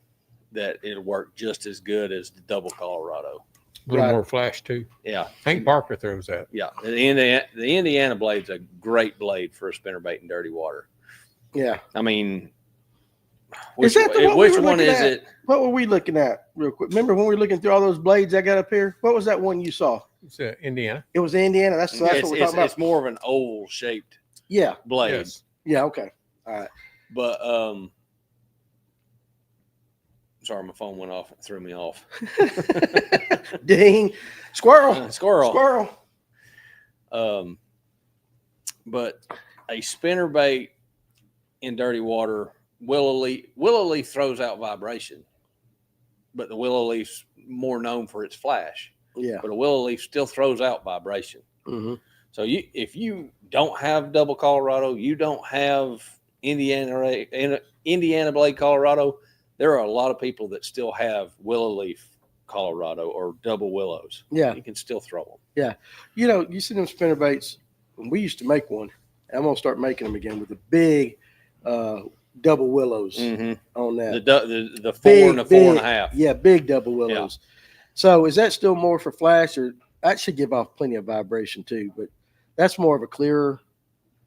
that it'll work just as good as the double Colorado. A little Right. more flash too. Yeah. Hank Parker throws that. Yeah. The Indiana blade's a great blade for a spinnerbait in dirty water. Yeah. I mean, Is that the one we which were one looking is at? it? What were we looking at real quick? Remember when we were looking through all those blades I got up here? What was that one you saw? It's Indiana. It was Indiana. That's what we're talking about. It's more of an oval shaped Yeah. blade. Yes. Yeah. Okay. All right. But sorry, my phone went off and threw me off. Ding. Squirrel. Squirrel. But a spinnerbait in dirty water, willow leaf throws out vibration, but the willow leaf's more known for its flash. Yeah. But a willow leaf still throws out vibration. Mm-hmm. So if you don't have double Colorado, you don't have Indiana blade Colorado, there are a lot of people that still have willow leaf Colorado or double willows. Yeah. You can still throw them. Yeah. You know, you see them spinnerbaits. We used to make one. I'm going to start making them again with the big double willows on that. The 4 and the 4.5. Yeah, big double willows. Yeah. So is that still more for flash, or that should give off plenty of vibration too? But that's more of a clearer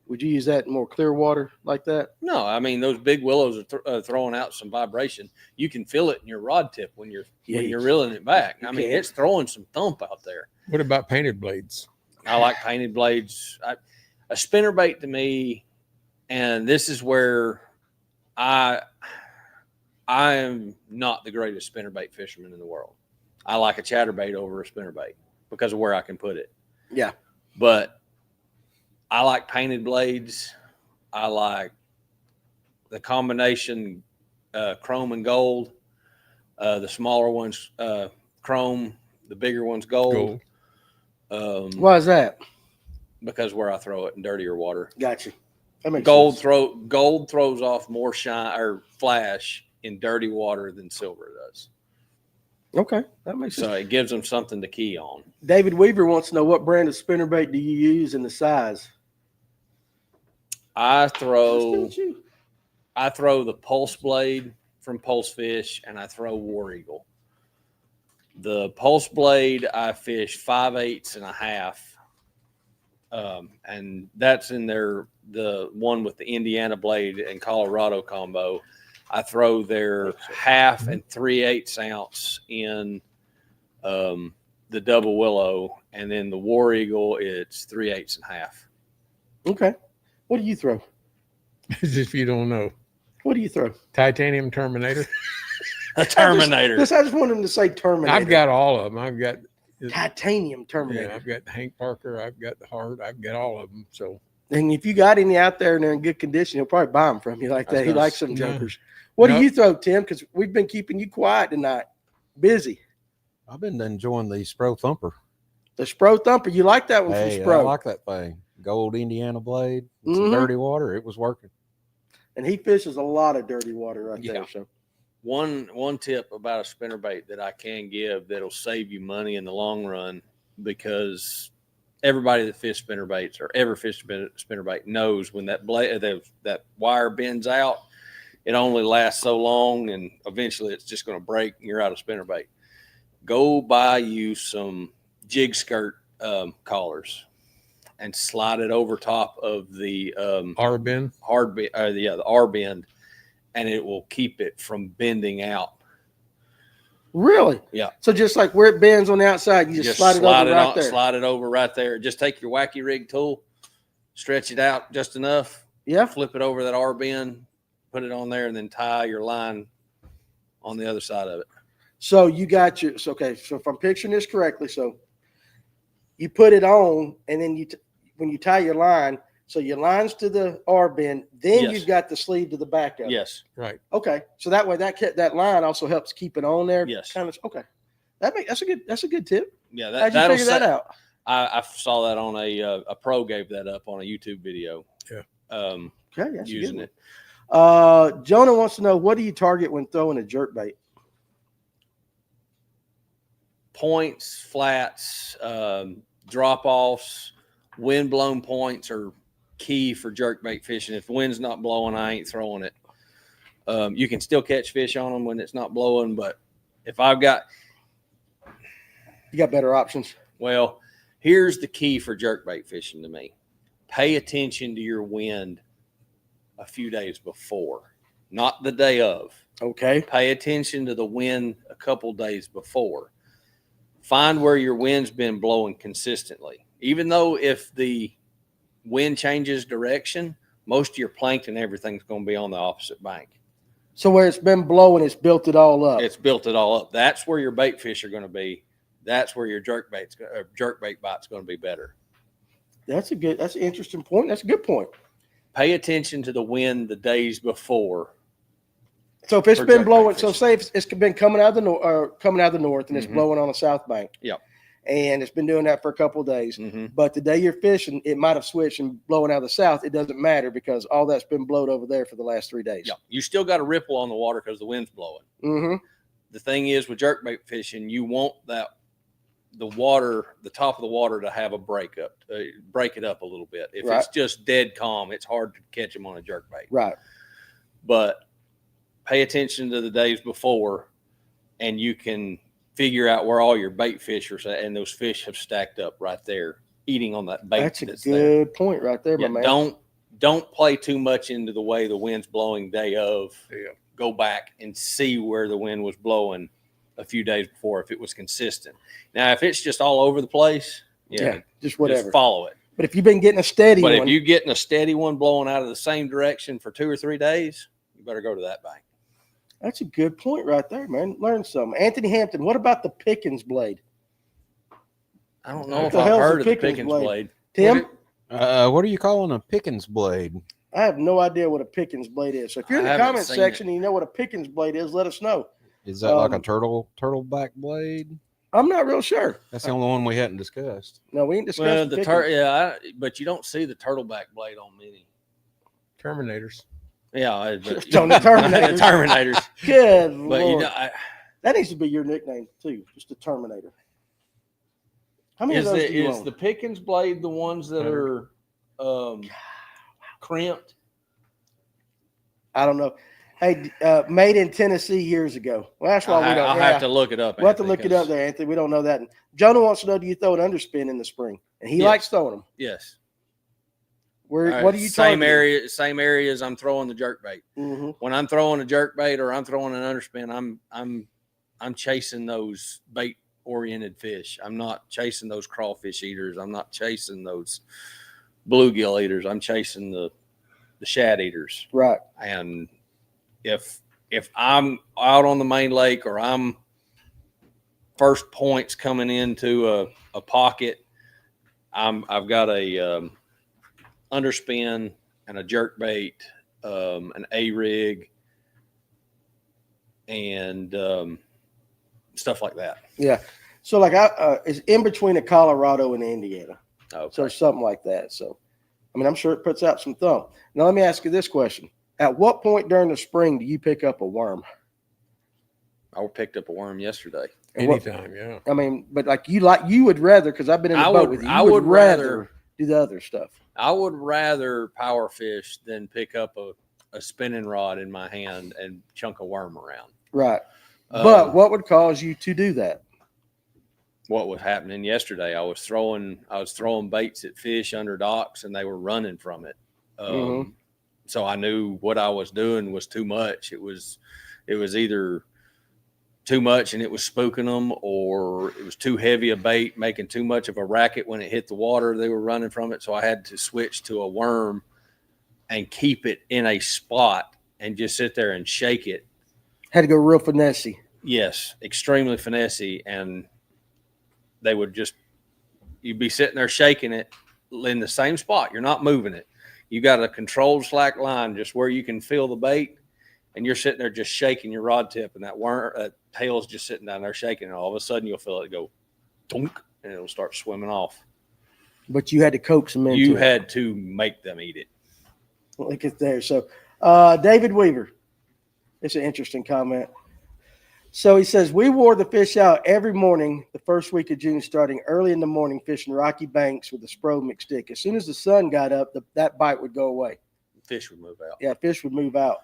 Would you use that in more clear water like that? No, I mean those big willows are throwing out some vibration. You can feel it in your rod tip when you're reeling it back. I mean, it's throwing some thump out there. What about painted blades? I like painted blades. A spinnerbait to me, and this is where I am not the greatest spinnerbait fisherman in the world. I like a chatterbait over a spinnerbait because of where I can put it. Yeah. But I like painted blades. I like the combination chrome and gold. The smaller ones chrome, the bigger ones gold. Why is that? Because where I throw it in dirtier water. Gotcha. That makes Gold sense. gold throws off more shine or flash in dirty water than silver does. Okay, that makes sense. So it gives them something to key on. David Weaver wants to know, what brand of spinnerbait do you use and the size? I throw the Pulse Blade from Pulse Fish, and I throw War Eagle. The Pulse Blade I fish 5/8 and a half, and that's in the one with the Indiana blade and Colorado combo. I throw their 1/2 and 3/8 ounce in the double willow, and then the War Eagle it's 3/8 and a half. Okay. What do you throw? As if you don't know. What do you throw? Titanium Terminator. A Terminator. I just want him to say Terminator. I've got all of them. I've got Titanium Terminator. Yeah, I've got Hank Parker. I've got the Hart. I've got all of them. So, and if you got any out there and they're in good condition, he'll probably buy them from you like that. He likes some junkers. What do you throw, Tim? Because we've been keeping you quiet tonight. Busy. I've been enjoying the Spro Thumper. The Spro Thumper. You like that one from Spro? I like that thing. Gold Indiana blade. Some dirty water. It was working. And he fishes a lot of dirty water right there. So one tip about a spinnerbait that I can give that'll save you money in the long run, because everybody that fish spinnerbaits or ever fished spinnerbait knows when that blade that wire bends out, it only lasts so long, and eventually it's just going to break and you're out of spinnerbait. Go buy you some jig skirt collars and slide it over top of the R bend, the R bend, and it will keep it from bending out. Really? Yeah. So just like where it bends on the outside, you just slide it over right there. Slide it over right there. Just take your wacky rig tool, stretch it out just enough. Yeah. Flip it over that R bend, put it on there, and then tie your line on the other side of it. So you got your, so if I'm picturing this correctly, so you put it on, and then when you tie your line, so your line's to the R bend, then you've got the sleeve to the back of it. Yes. right? Okay. So that way that line also helps keep it on there. Yes. Kind of. Okay. That's a good tip. Yeah. How'd you figure that out? I saw that on a pro gave that up on a YouTube video. Yeah. Okay. That's Using it. Jonah wants to know, what do you target when throwing a jerkbait? Points, flats, drop offs, wind blown points are key for jerkbait fishing. If the wind's not blowing, I ain't throwing it. You can still catch fish on them when it's not blowing, but if you got better options. Well, here's the key for jerkbait fishing to me. Pay attention to your wind a few days before, not the day of. Okay. Pay attention to the wind a couple days before. Find where your wind's been blowing consistently. Even though if the wind changes direction, most of your plankton, everything's going to be on the opposite bank. So where it's been blowing, it's built it all up. It's built it all up. That's where your bait fish are going to be. That's where your jerkbait bite's going to be better. That's an interesting point. That's a good point. Pay attention to the wind the days before. So if it's For been jerkbait blowing, so fishing. say it's been coming out of the north, and it's blowing on the south bank. Yep. And it's been doing that for a couple of days. Mm-hmm. But the day you're fishing, it might have switched and blowing out of the south. It doesn't matter because all that's been blowed over there for the last 3 days. Yeah, you still got a ripple on the water because the wind's blowing. Mm-hmm. The thing is with jerkbait fishing, you want the top of the water to have a break it up a little bit. If it's just dead calm, it's hard to catch them on a jerkbait. Right. But pay attention to the days before, and you can figure out where all your bait fish are, and those fish have stacked up right there, eating on that bait. That's a good point right there, Yeah, my man. don't play too much into the way the wind's blowing day of. Yeah. Go back and see where the wind was blowing a few days before if it was consistent. Now, if it's just all over the place, just whatever. just follow it. But if you've been getting a steady But one, if you're getting a steady one blowing out of the same direction for 2 or 3 days, you better go to that bank. that's a good point right there, man. Learn something. Anthony Hampton, what about the Pickens blade? I don't know What if the I've hell's a heard of the Pickens Pickens blade? blade. Tim? What are you calling a Pickens blade? I have no idea what a Pickens blade is. So if you're in I the haven't comment seen section and you know what a Pickens blade is, let us know. Is that like a Um, turtleback blade? I'm not real sure. That's the only one we hadn't discussed. No, we ain't discussed Well, the the Pickens. but you don't see the turtleback blade on many. Terminators. Yeah, On the Terminators. The Terminators. Good But Lord. that That needs to be your nickname too, just the Terminator. How many is of those do you is own? the Pickens blade the ones that are crimped? I don't know. Hey, made in Tennessee years ago. Well, that's why we don't. I'll have to look it up. We'll have to Anthony, look it up 'cause- there, Anthony. We don't know that. And Jonah wants to know: do you throw an underspin in the spring? And he Yes. likes throwing them. Yes. Where? All right, What are you same targeting? same areas I'm throwing the jerk bait. Mm-hmm. When I'm throwing a jerk bait or I'm throwing an underspin, I'm chasing those bait oriented fish. I'm not chasing those crawfish eaters. I'm not chasing those bluegill eaters. I'm chasing the shad eaters. Right. And if I'm out on the main lake or I'm first points coming into a pocket, I've got a underspin and a jerk bait, an A-rig, and stuff like that. Yeah. So like it's in between the Colorado and Indiana. Okay. So something like that. So, I mean, I'm sure it puts out some thumb. Now, let me ask you this question. At what point during the spring do you pick up a worm? I picked up a worm yesterday. And what- Anytime, yeah. I mean, but like you would rather, because I've been in the I boat would- with you. I You would rather- do the other stuff. I would rather power fish than pick up a spinning rod in my hand and chunk a worm around. Right. But Um, what would cause you to do that? what was happening yesterday? I was throwing baits at fish under docks, and they were running from it. Mhm. So I knew what I was doing was too much. It was either too much and it was spooking them, or it was too heavy a bait, making too much of a racket when it hit the water. They were running from it, so I had to switch to a worm and keep it in a spot and just sit there and shake it. Had to go real finessey. Yes, extremely finessey, and they would just, you'd be sitting there shaking it in the same spot. You're not moving it. You got a controlled slack line just where you can feel the bait, and you're sitting there just shaking your rod tip, and that worm tail's just sitting down there shaking, and all of a sudden you'll feel it go dunk, and it'll start swimming off. But you had to coax them into You it. had to make them eat it. Look at there. So, David Weaver, it's an interesting comment. So he says, we wore the fish out every morning the first week of June, starting early in the morning, fishing rocky banks with a Spro McStick. As soon as the sun got up, that bite would go away. Fish would move out. Yeah, fish would move out.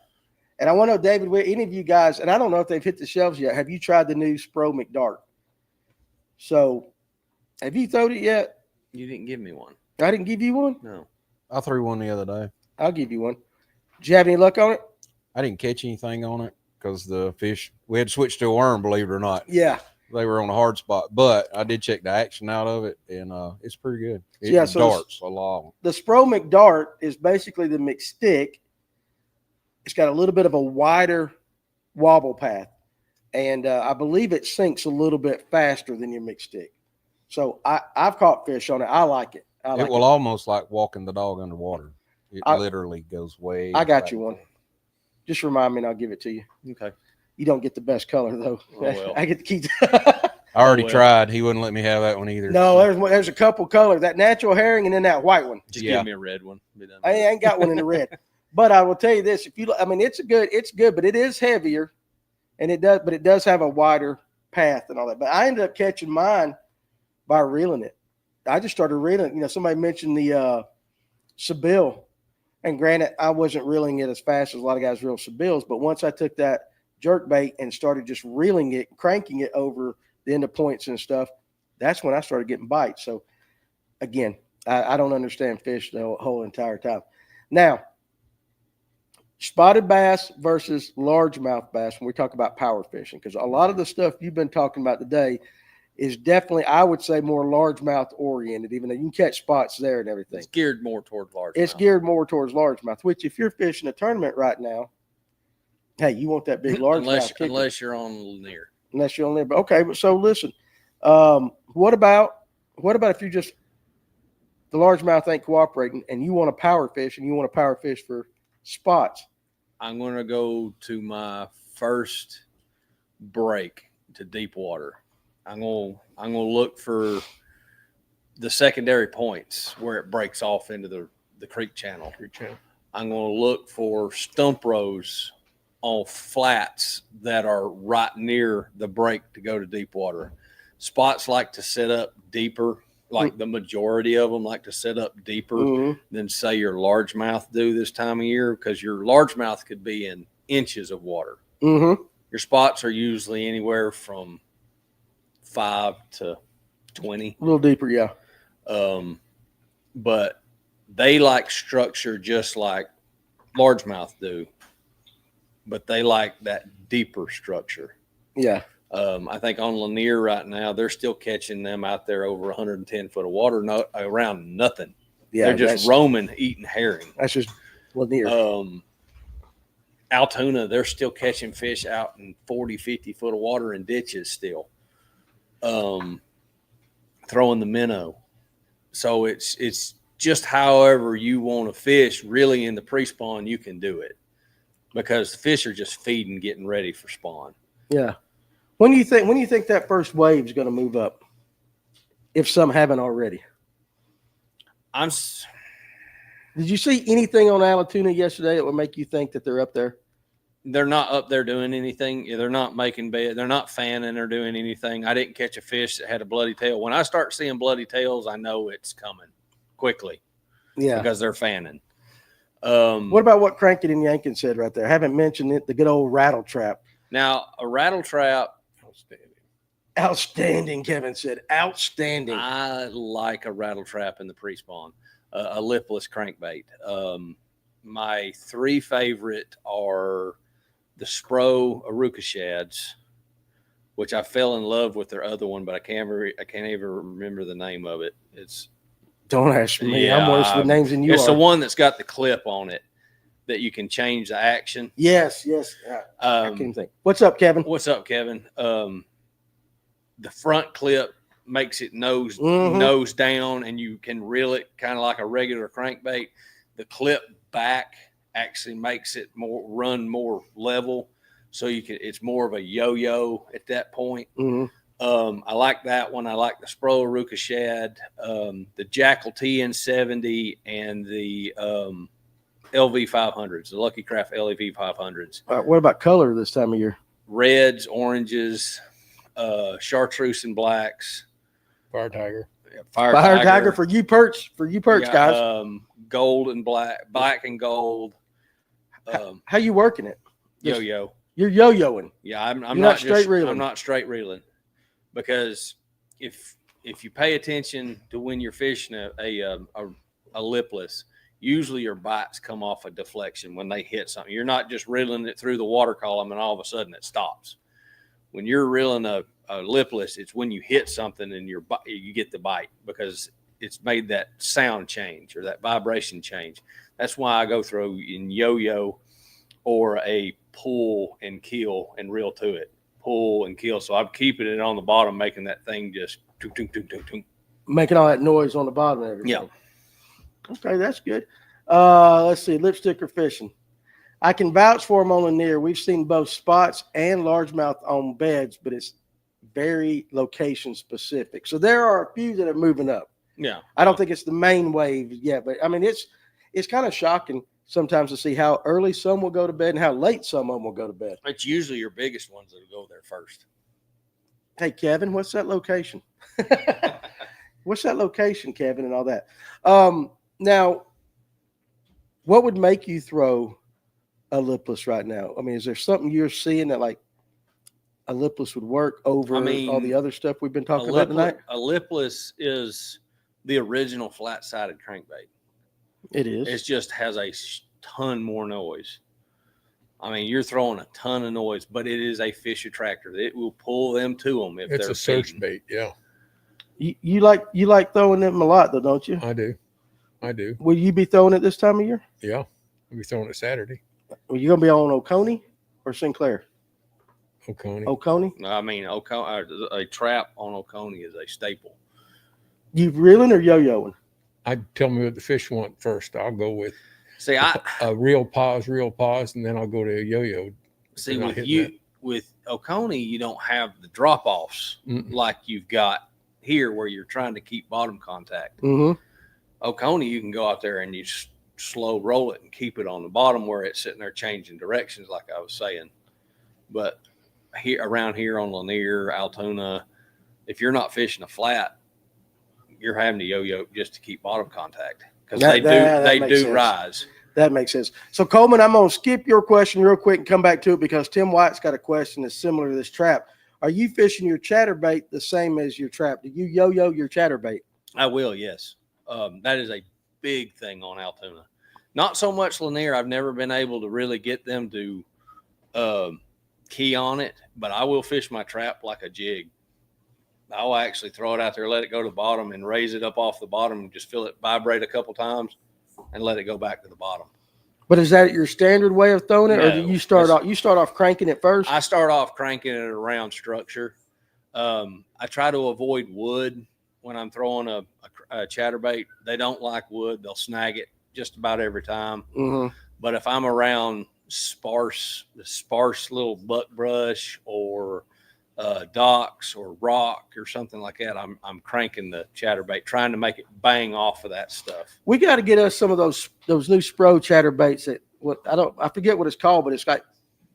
And I want to know, David, any of you guys, and I don't know if they've hit the shelves yet, have you tried the new Spro McDart? So have you thrown it yet? You didn't give me one. I didn't give you one? No. I threw one the other day. I'll give you one. Did you have any luck on it? I didn't catch anything on it because the fish, we had to switch to a worm, believe it or not. Yeah. They were on a hard spot, but I did check the action out of it, and it's pretty good. It Yeah, so darts along. The Spro McDart is basically the McStick. It's got a little bit of a wider wobble path, and I believe it sinks a little bit faster than your McStick. So I've caught fish on it. I like it. I like It will almost like walking the dog underwater. It literally goes way. I got back. you one. Just remind me and I'll give it to you. Okay. You don't get the best color though. Oh, well. I get to keep. I already Well. tried. He wouldn't let me have that one either. No, there's a couple colors. That natural herring and then that white one. Just Yeah. give me a red one. Be done with I it. ain't got one in the red. But I will tell you this: it's good, but it is heavier, and it does have a wider path and all that. But I ended up catching mine by reeling it. I just started reeling. You know, somebody mentioned the Seville, and granted, I wasn't reeling it as fast as a lot of guys reel Sevilles. But once I took that jerk bait and started just reeling it, cranking it over the end of points and stuff, that's when I started getting bites. So again, I don't understand fish the whole entire time. Now, spotted bass versus largemouth bass when we talk about power fishing, because a lot of the stuff you've been talking about today is definitely, I would say, more largemouth oriented, even though you can catch spots there and everything. It's geared more toward largemouth. It's geared more towards largemouth, which if you're fishing a tournament right now, hey, you want that big largemouth kicker. unless you're on Lanier. Unless you're on there. But okay, but so listen, what about if you just, the largemouth ain't cooperating and you want to power fish and you want to power fish for spots? I'm going to go to my first break to deep water. I'm going to look for the secondary points where it breaks off into the creek channel. I'm going to look for stump rows on flats that are right near the break to go to deep water. Spots like to set up deeper, like the majority of them like to set up deeper than say your largemouth do this time of year, because your largemouth could be in inches of water. Your spots are usually anywhere from 5 to 20. A little deeper, yeah. But they like structure just like largemouth do, but they like that deeper structure. Yeah. I think on Lanier right now, they're still catching them out there over 110 foot of water, around nothing. Yeah. They're just roaming, eating herring. That's just Lanier. Altoona, they're still catching fish out in 40, 50 foot of water in ditches still. Throwing the minnow. So it's just however you want to fish. Really, in the pre-spawn, you can do it because the fish are just feeding, getting ready for spawn. Yeah. When do you think that first wave is going to move up? If some haven't already. Did you see anything on Altoona yesterday that would make you think that they're up there? They're not up there doing anything. They're not making bait. They're not fanning or doing anything. I didn't catch a fish that had a bloody tail. When I start seeing bloody tails, I know it's coming quickly. Yeah. Because they're fanning. What about what Crankin and Yankin said right there? I haven't mentioned it, the good old rattle trap. Now, a rattle trap. Outstanding, Kevin said. Outstanding. I like a rattle trap in the pre-spawn. A lipless crankbait. My three favorite are the Spro Aruka Shads, which I fell in love with their other one, but I can't even remember the name of it. Don't ask me. Yeah, I'm worse with names than you It's are. the one that's got the clip on it that you can change the action. Yes. I can't think. What's up, Kevin? What's up, Kevin? The front clip makes it nose down, and you can reel it kind of like a regular crankbait. The clip back actually makes it run more level, so it's more of a yo-yo at that point. I like that one. I like the Spro Aruka Shad, the Jackal TN70, and the LV 500s, the Lucky Craft LV 500s. What about color this time of year? Reds, oranges, chartreuse and blacks. Fire tiger. Fire tiger for you perch guys. Gold and black and gold. How you working it? Yo-yo. You're yo-yoing. Yeah, I'm You're not straight reeling. I'm not straight reeling, because if you pay attention to when you're fishing a lipless, usually your bites come off a deflection when they hit something. You're not just reeling it through the water column and all of a sudden it stops. When you're reeling a lipless, it's when you hit something and you get the bite, because it's made that sound change or that vibration change. That's why I go through in yo-yo or a pull and keel and reel to it. Pull and keel. So I'm keeping it on the bottom, making that thing just making all that noise on the bottom of everything. Yeah. Okay, that's good. Let's see, lipsticker fishing. I can vouch for them on the near. We've seen both spots and largemouth on beds, but it's very location specific. So there are a few that are moving up. Yeah. I don't think it's the main wave yet, but I mean, it's kind of shocking sometimes to see how early some will go to bed and how late some of them will go to bed. It's usually your biggest ones that go there first. Hey, Kevin, what's that location? What's that location, Kevin, and all that? Now, what would make you throw a lipless right now? I mean, is there something you're seeing that like a lipless would work over all the other stuff we've been talking about tonight? A lipless is the original flat-sided crankbait. It is. It just has a ton more noise. I mean, you're throwing a ton of noise, but it is a fish attractor. It will pull them to them if It's they're a search feeding. bait. Yeah, You like throwing them a lot though, don't you? I do. Will you be throwing it this time of year? Yeah, I'll be throwing it Saturday. Are you gonna be on Oconee or Sinclair? Oconee. Oconee. I mean, a trap on Oconee is a staple. You reeling or yo-yoing? Tell me what the fish want first. I'll go with See, a real pause, and then I'll go to a yo-yo. See, They're not with hitting you, that. with Oconee, you don't have the drop offs like you've got here where you're trying to keep bottom contact. Mm-hmm. Oconee, you can go out there and you slow roll it and keep it on the bottom where it's sitting there changing directions, like I was saying. But around here on Lanier, Altoona, if you're not fishing a flat, you're having to yo-yo just to keep bottom contact because they do sense. rise. That makes sense. So Coleman, I'm gonna skip your question real quick and come back to it because Tim White's got a question that's similar to this trap. Are you fishing your chatterbait the same as your trap? Do you yo-yo your chatterbait? I will, yes. That is a big thing on Altoona. Not so much Lanier. I've never been able to really get them to key on it, but I will fish my trap like a jig. I'll actually throw it out there, let it go to the bottom, and raise it up off the bottom and just feel it vibrate a couple times and let it go back to the bottom. But is that your standard way of throwing it, or do No, you start off cranking it first? I start off cranking it around structure. I try to avoid wood when I'm throwing a chatterbait. They don't like wood. They'll snag it just about every time. Mm-hmm. But if I'm around sparse little buck brush or docks or rock or something like that, I'm cranking the chatterbait, trying to make it bang off of that stuff. We got to get us some of those new Spro chatterbaits that I forget what it's called, but it's like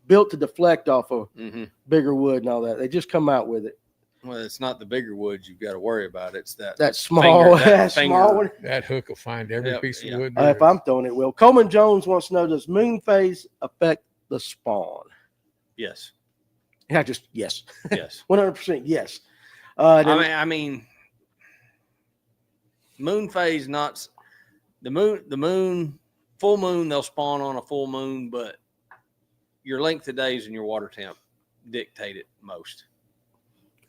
built to deflect off of bigger wood and all that. They just come out with it. Well, it's not the bigger woods you've got to worry about. It's that small, finger, small one. That hook will find every piece of wood. If I'm throwing it, will. Coleman Jones wants to know: does moon phase affect the spawn? Yes. Yeah, just yes. Yes. 100% yes. I mean, moon phase, not the moon, full moon, they'll spawn on a full moon, but your length of days and your water temp dictate it most.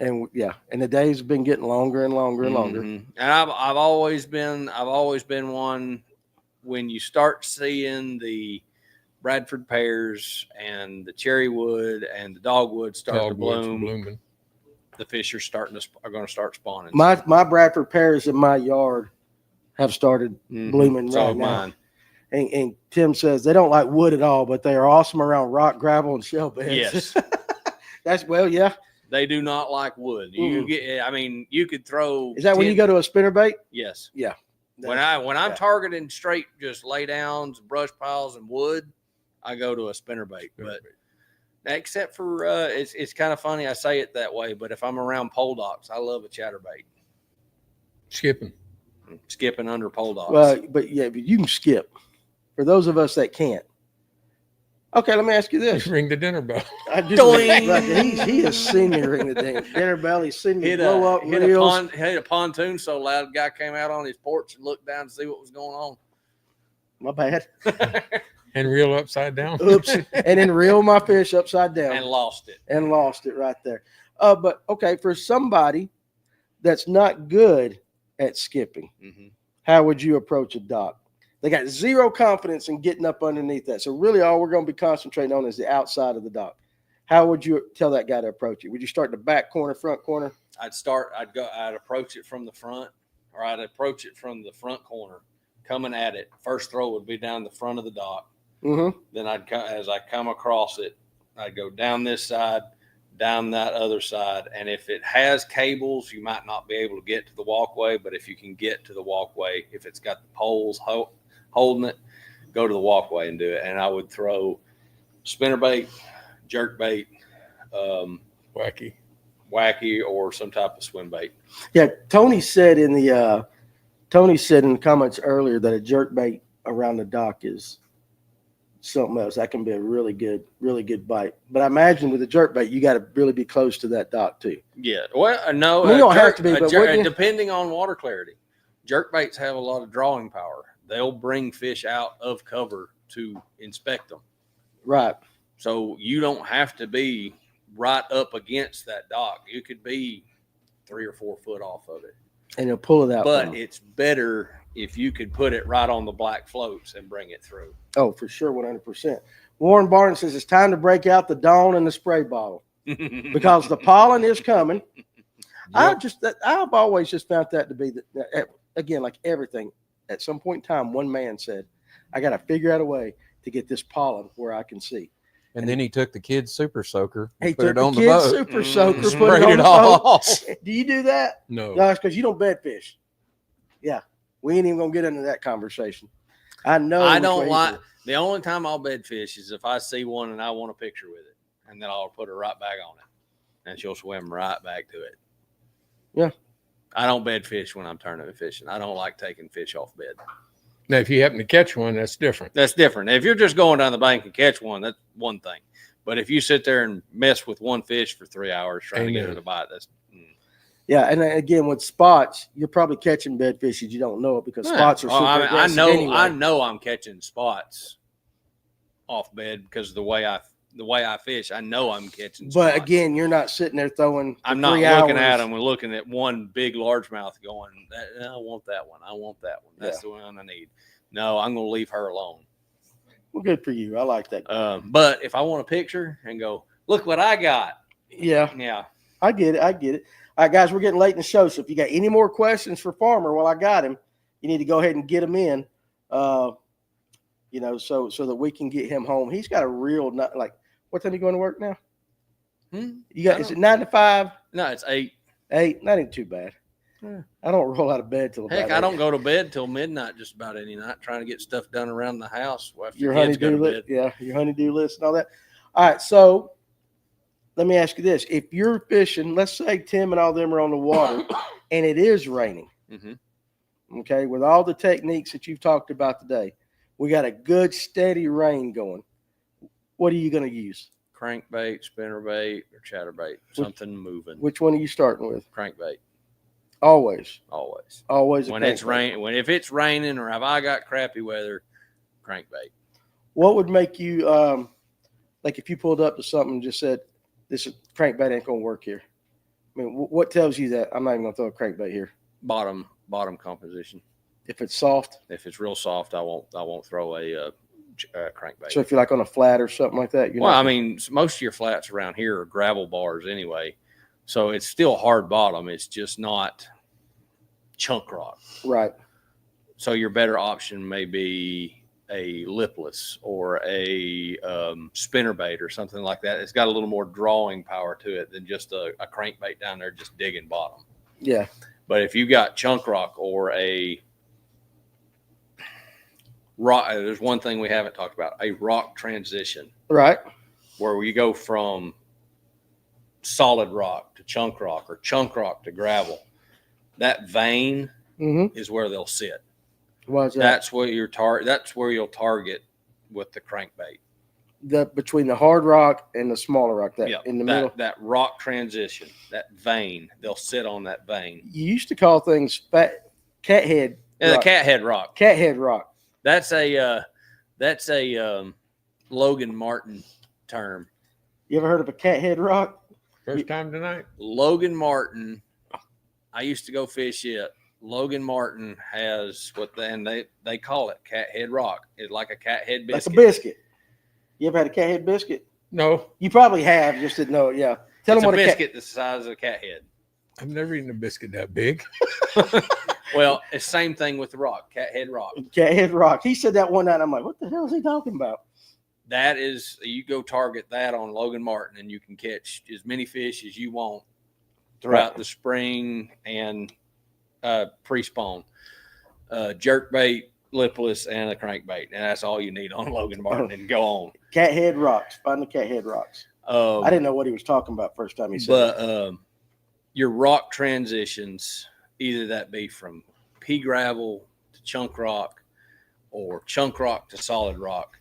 And the days have been getting longer and longer and longer. And I've always been one when you start seeing the Bradford pears and the cherry wood and the dogwood start to bloom, the fish are going to start spawning. My Bradford pears in my yard have started blooming right now. Mine. And Tim says they don't like wood at all, but they are awesome around rock, gravel, and shell beds. Yes. Yeah. They do not like wood. You could throw. Is that when you go to a spinnerbait? Yes. Yeah. When I'm targeting straight just lay downs, brush piles, and wood, I go to a spinnerbait. But except for it's kind of funny I say it that way, but if I'm around pole docks, I love a chatterbait. Skipping under pole docks. Well, but you can skip. For those of us that can't. Okay, let me ask you this. Ring the dinner bell. He has seen me ring the dinner bell. He's seen me blow up reels. Hit a pontoon so loud, a guy came out on his porch and looked down to see what was going on. My bad. And reel upside down. Oops. And then reel my fish upside down. And lost it. Right there. But okay, for somebody that's not good at skipping, how would you approach a dock? They got zero confidence in getting up underneath that. So really all we're going to be concentrating on is the outside of the dock. How would you tell that guy to approach it? Would you start in the back corner, front corner? I'd approach it from the front, or I'd approach it from the front corner, coming at it. First throw would be down the front of the dock. Then as I come across it, I'd go down this side, down that other side. And if it has cables, you might not be able to get to the walkway. But if you can get to the walkway, if it's got the poles holding it, go to the walkway and do it. And I would throw spinnerbait, jerkbait, wacky, or some type of swim bait. Yeah, Tony said in the comments earlier that a jerkbait around the dock is something else. That can be a really good bite. But I imagine with a jerkbait, you got to really be close to that dock too. Yeah. Well, no, you don't have to be, but depending on water clarity. Jerkbaits have a lot of drawing power. they'll bring fish out of cover to inspect them. Right. So you don't have to be right up against that dock. You could be 3 or 4 foot off of it. And he'll pull it out. But it's better if you could put it right on the black floats and bring it through. Oh, for sure, 100%. Warren Barnes says it's time to break out the Dawn and the spray bottle because the pollen is coming. I've always just found that to be again, like everything. At some point in time, one man said, "I got to figure out a way to get this pollen where I can see." And then he took the kid's super soaker and He put took it on the kid's boat. super soaker, put Sprayed it on it the all boat. off. Do you do that? No. No, it's because you don't bed fish. Yeah, we ain't even gonna get into that conversation. I know. I which don't way you like do it. the only time I'll bed fish is if I see one and I want a picture with it, and then I'll put her right back on it, and she'll swim right back to it. Yeah. I don't bed fish when I'm tournament fishing. I don't like taking fish off bed. Now, if you happen to catch one, that's different. That's different. If you're just going down the bank and catch one, that's one thing. But if you sit there and mess with one fish for 3 hours trying to get her to bite, that's Yeah, and again with spots, you're probably catching bed fish and you don't know it because spots are super I aggressive know anyway. I know I'm catching spots off bed because of the way I fish. I know I'm catching spots. But again, you're not sitting there throwing. I'm for not 3 looking hours. at them. We're looking at one big largemouth going, I want that one. I want that one. That's the one I need. No, I'm going to leave her alone. Well, good for you. I like that. But if I want a picture and go, look what I got. Yeah, Yeah. I get it. I get it. All right, guys, we're getting late in the show. So if you got any more questions for Farmer, well, I got him. You need to go ahead and get him in, so that we can get him home. He's got a real, like, what time are you going to work now? You got, is it 9 to 5? No, it's 8. 8? Not even too bad. Yeah. I don't roll out of bed till about Heck, I 8. don't go to bed till midnight just about any night trying to get stuff done around the house. After Your the kids go honeydew to list, bed. yeah, your honeydew list and all that. All right, so let me ask you this: if you're fishing, let's say Tim and all them are on the water, and it is raining, okay, with all the techniques that you've talked about today, we got a good steady rain going. What are you going to use? Crankbait, spinnerbait, or chatterbait, something moving. Which one are you starting with? Crankbait, Always. always. A When it's crankbait. if it's raining or if I got crappy weather, crankbait. What would make you like if you pulled up to something and just said, "This crankbait ain't going to work here"? I mean, what tells you that I'm not even going to throw a crankbait here? Bottom composition. If it's soft. If it's real soft, I won't throw a crankbait. So if you're like on a flat or something like that, I mean, most of your flats around here are gravel bars anyway, so it's still hard bottom. It's just not chunk rock. right. So your better option may be a lipless or a spinnerbait or something like that. It's got a little more drawing power to it than just a crankbait down there just digging bottom. Yeah. But if you got chunk rock or a rock, there's one thing we haven't talked about: a rock transition, Right. where you go from solid rock to chunk rock or chunk rock to gravel. That vein Mm-hmm. is where they'll sit. Why is that? That's where That's where you'll target with the crankbait. Between the hard rock and the smaller rock, that in the middle. That rock transition, that vein, they'll sit on that vein. You used to call things cathead. Yeah, the rock. cathead rock. Cathead rock. That's a Logan Martin term. You ever heard of a cathead rock? First time tonight. Logan Martin. I used to go fish it. Logan Martin has they call it cathead rock. It's like a cathead biscuit. Like a biscuit. You ever had a cathead biscuit? No, You probably have, just didn't know it. Yeah. Tell It's them a what a biscuit the size of a cat head. I've never eaten a biscuit that big. Well, it's same thing with the rock, cathead rock. cathead rock. He said that one night. I'm like, what the hell is he talking about? That is, you go target that on Logan Martin, and you can catch as many fish as you want throughout the spring and pre-spawn. Jerk bait, lipless, and a crankbait, and that's all you need on Logan Martin. And go on. Cathead rocks. Find the cathead rocks. I didn't know what he was talking about first time he said it. Your rock transitions, either that be from pea gravel to chunk rock or chunk rock to solid rock.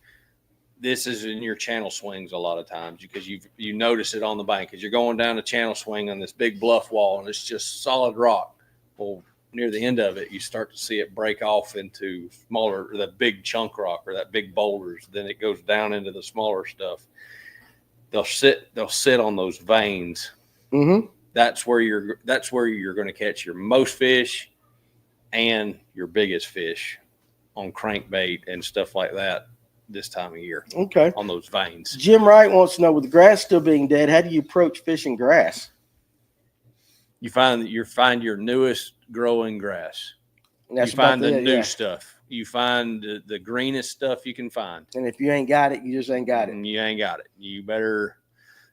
This is in your channel swings a lot of times because you notice it on the bank as you're going down the channel swing on this big bluff wall and it's just solid rock. Well, near the end of it, you start to see it break off into smaller, that big chunk rock or that big boulders. Then it goes down into the smaller stuff. They'll sit on those veins. Mm-hmm. That's where you're going to catch your most fish and your biggest fish on crankbait and stuff like that this time of year. Okay. On those veins. Jim Wright wants to know, with the grass still being dead, how do you approach fishing grass? You find your newest growing grass. And that's you find about the it, new yeah. stuff. You find the greenest stuff you can find. And if you ain't got it, you just ain't got it. And you ain't got it.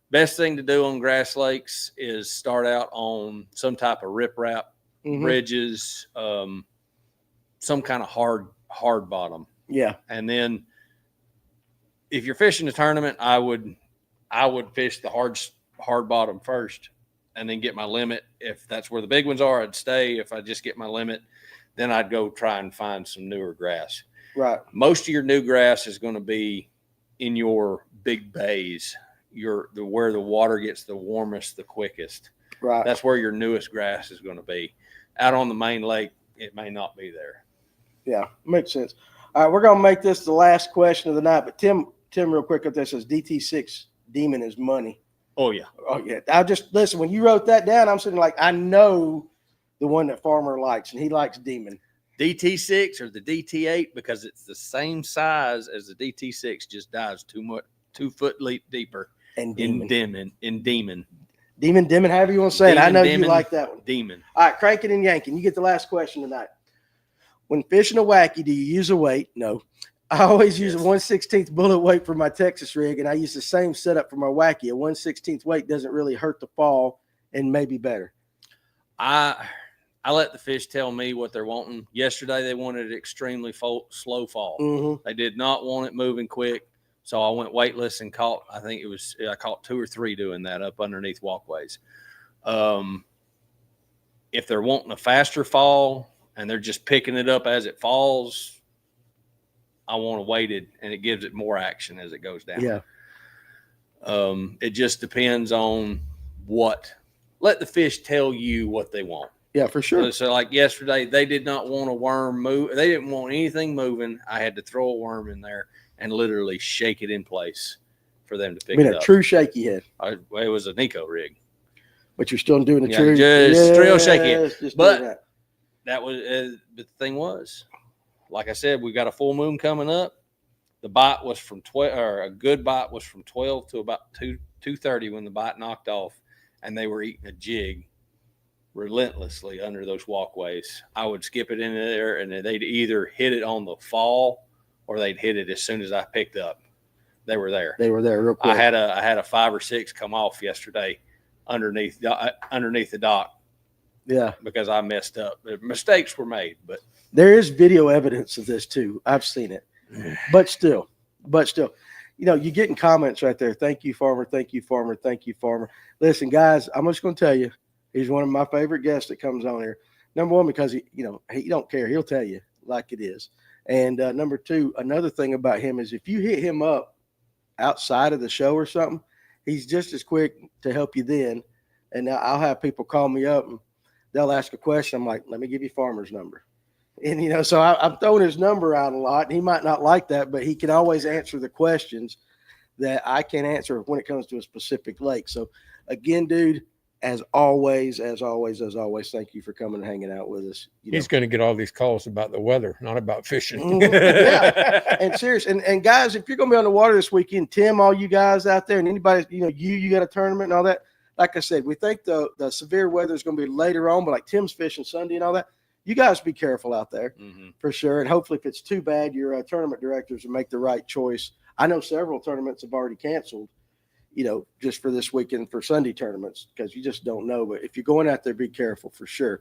Best thing to do on grass lakes is start out on some type of riprap, Mhm. bridges, some kind of hard bottom. Yeah. And then if you're fishing a tournament, I would fish the hard bottom first and then get my limit. If that's where the big ones are, I'd stay. If I just get my limit, then I'd go try and find some newer grass. Right. Most of your new grass is going to be in your big bays, where the water gets the warmest, the quickest. Right. That's where your newest grass is going to be. Out on the main lake, it may not be there. Yeah, makes sense. All right, we're gonna make this the last question of the night. But Tim, real quick up there says DT6 Demon is money. Oh yeah. Oh yeah. I just listen, when you wrote that down, I'm sitting like, I know the one that Farmer likes, and he likes Demon. DT6 or the DT8, because it's the same size as the DT6, just dives 2 foot deeper And in Demon. Demon, however you want to say it. I know you Demon, like that one. Demon. All right, cranking and yanking. You get the last question tonight. When fishing a wacky, do you use a weight? No. I always use a 1/16 bullet weight for my Texas rig, and I use the same setup for my wacky. A 1/16 weight doesn't really hurt the fall and maybe better. I let the fish tell me what they're wanting. Yesterday, they wanted extremely slow fall. Mm-hmm. They did not want it moving quick. So I went weightless and caught, I caught 2 or 3 doing that up underneath walkways. If they're wanting a faster fall and they're just picking it up as it falls, I want it weighted, and it gives it more action as it goes down. Yeah. It just depends on let the fish tell you what they want. Yeah, for sure. So like yesterday, they did not want a worm move. They didn't want anything moving. I had to throw a worm in there and literally shake it in place for them to pick it A up. true shaky head. It was a Nico rig. But you're still doing the Yeah, true. just real shaky. Just But doing that. That was but the thing was, like I said, we got a full moon coming up. The bite was from 12, or a good bite was from 12 to about 2:30 when the bite knocked off, and they were eating a jig relentlessly under those walkways. I would skip it in there, and they'd either hit it on the fall or they'd hit it as soon as I picked up. They were there. They were there real quick. I had a 5 or 6 come off yesterday underneath the dock. Yeah. Because I messed up. Mistakes were made, but there is video evidence of this too. I've seen it. But still, you're getting comments right there. Thank you, Farmer. Thank you, Farmer. Thank you, Farmer. Listen, guys, I'm just going to tell you, he's one of my favorite guests that comes on here. Number one, because he don't care. He'll tell you like it is. And number two, another thing about him is if you hit him up outside of the show or something, he's just as quick to help you then. And I'll have people call me up and they'll ask a question. I'm like, let me give you Farmer's number. And, so I'm throwing his number out a lot. And he might not like that, but he can always answer the questions that I can't answer when it comes to a specific lake. So, again, dude, as always, thank you for coming and hanging out with us. He's going to get all these calls about the weather, not about fishing. Yeah. And serious. And guys, if you're going to be on the water this weekend, Tim, all you guys out there, and anybody, you got a tournament and all that. Like I said, we think the severe weather is going to be later on, but like Tim's fishing Sunday and all that, you guys be careful out there for sure. And hopefully if it's too bad, your tournament directors will make the right choice. I know several tournaments have already canceled, just for this weekend for Sunday tournaments, because you just don't know. But if you're going out there, be careful for sure.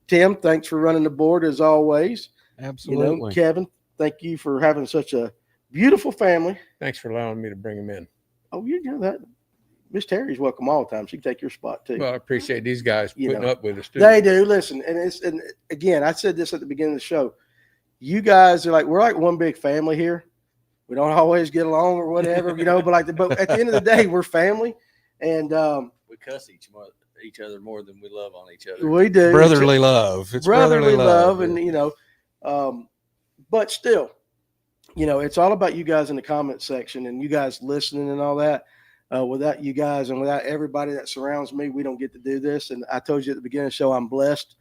Tim, thanks for running the board as always. Absolutely. Kevin, thank you for having such a beautiful family. Thanks for allowing me to bring him in. Oh, you know that. Miss Terry's welcome all the time. She can take your spot too. Well, I appreciate these guys putting up with us too. They do. Listen, and again, I said this at the beginning of the show. You guys are we're like one big family here. We don't always get along or whatever, but at the end of the day, we're family. And we cuss each other more than we love on each other. We do. Brotherly love. It's brotherly love. yeah. And, but still, it's all about you guys in the comment section and you guys listening and all that. Without you guys and without everybody that surrounds me, we don't get to do this. And I told you at the beginning of the show, I'm blessed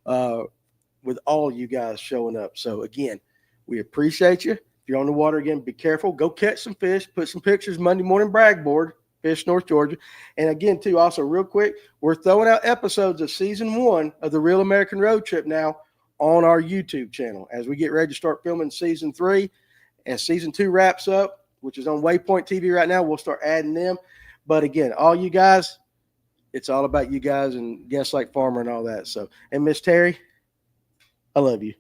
with all you guys showing up. So again, we appreciate you. If you're on the water again, be careful. Go catch some fish. Put some pictures Monday morning brag board, Fish North Georgia. And again, too, also real quick, we're throwing out episodes of season 1 of the Real American Road Trip now on our YouTube channel as we get ready to start filming season 3. As season 2 wraps up, which is on Waypoint TV right now, we'll start adding them. But again, all you guys, it's all about you guys and guests like Farmer and all that. So, and Miss Terry, I love you.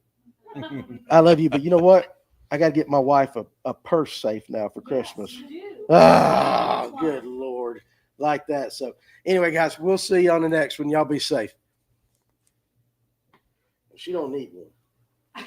I love you. But you know what? I got to get my wife a purse safe now for Christmas. Ah, good Lord. Like that. So anyway, guys, we'll see you on the next one. Y'all be safe. She don't need one.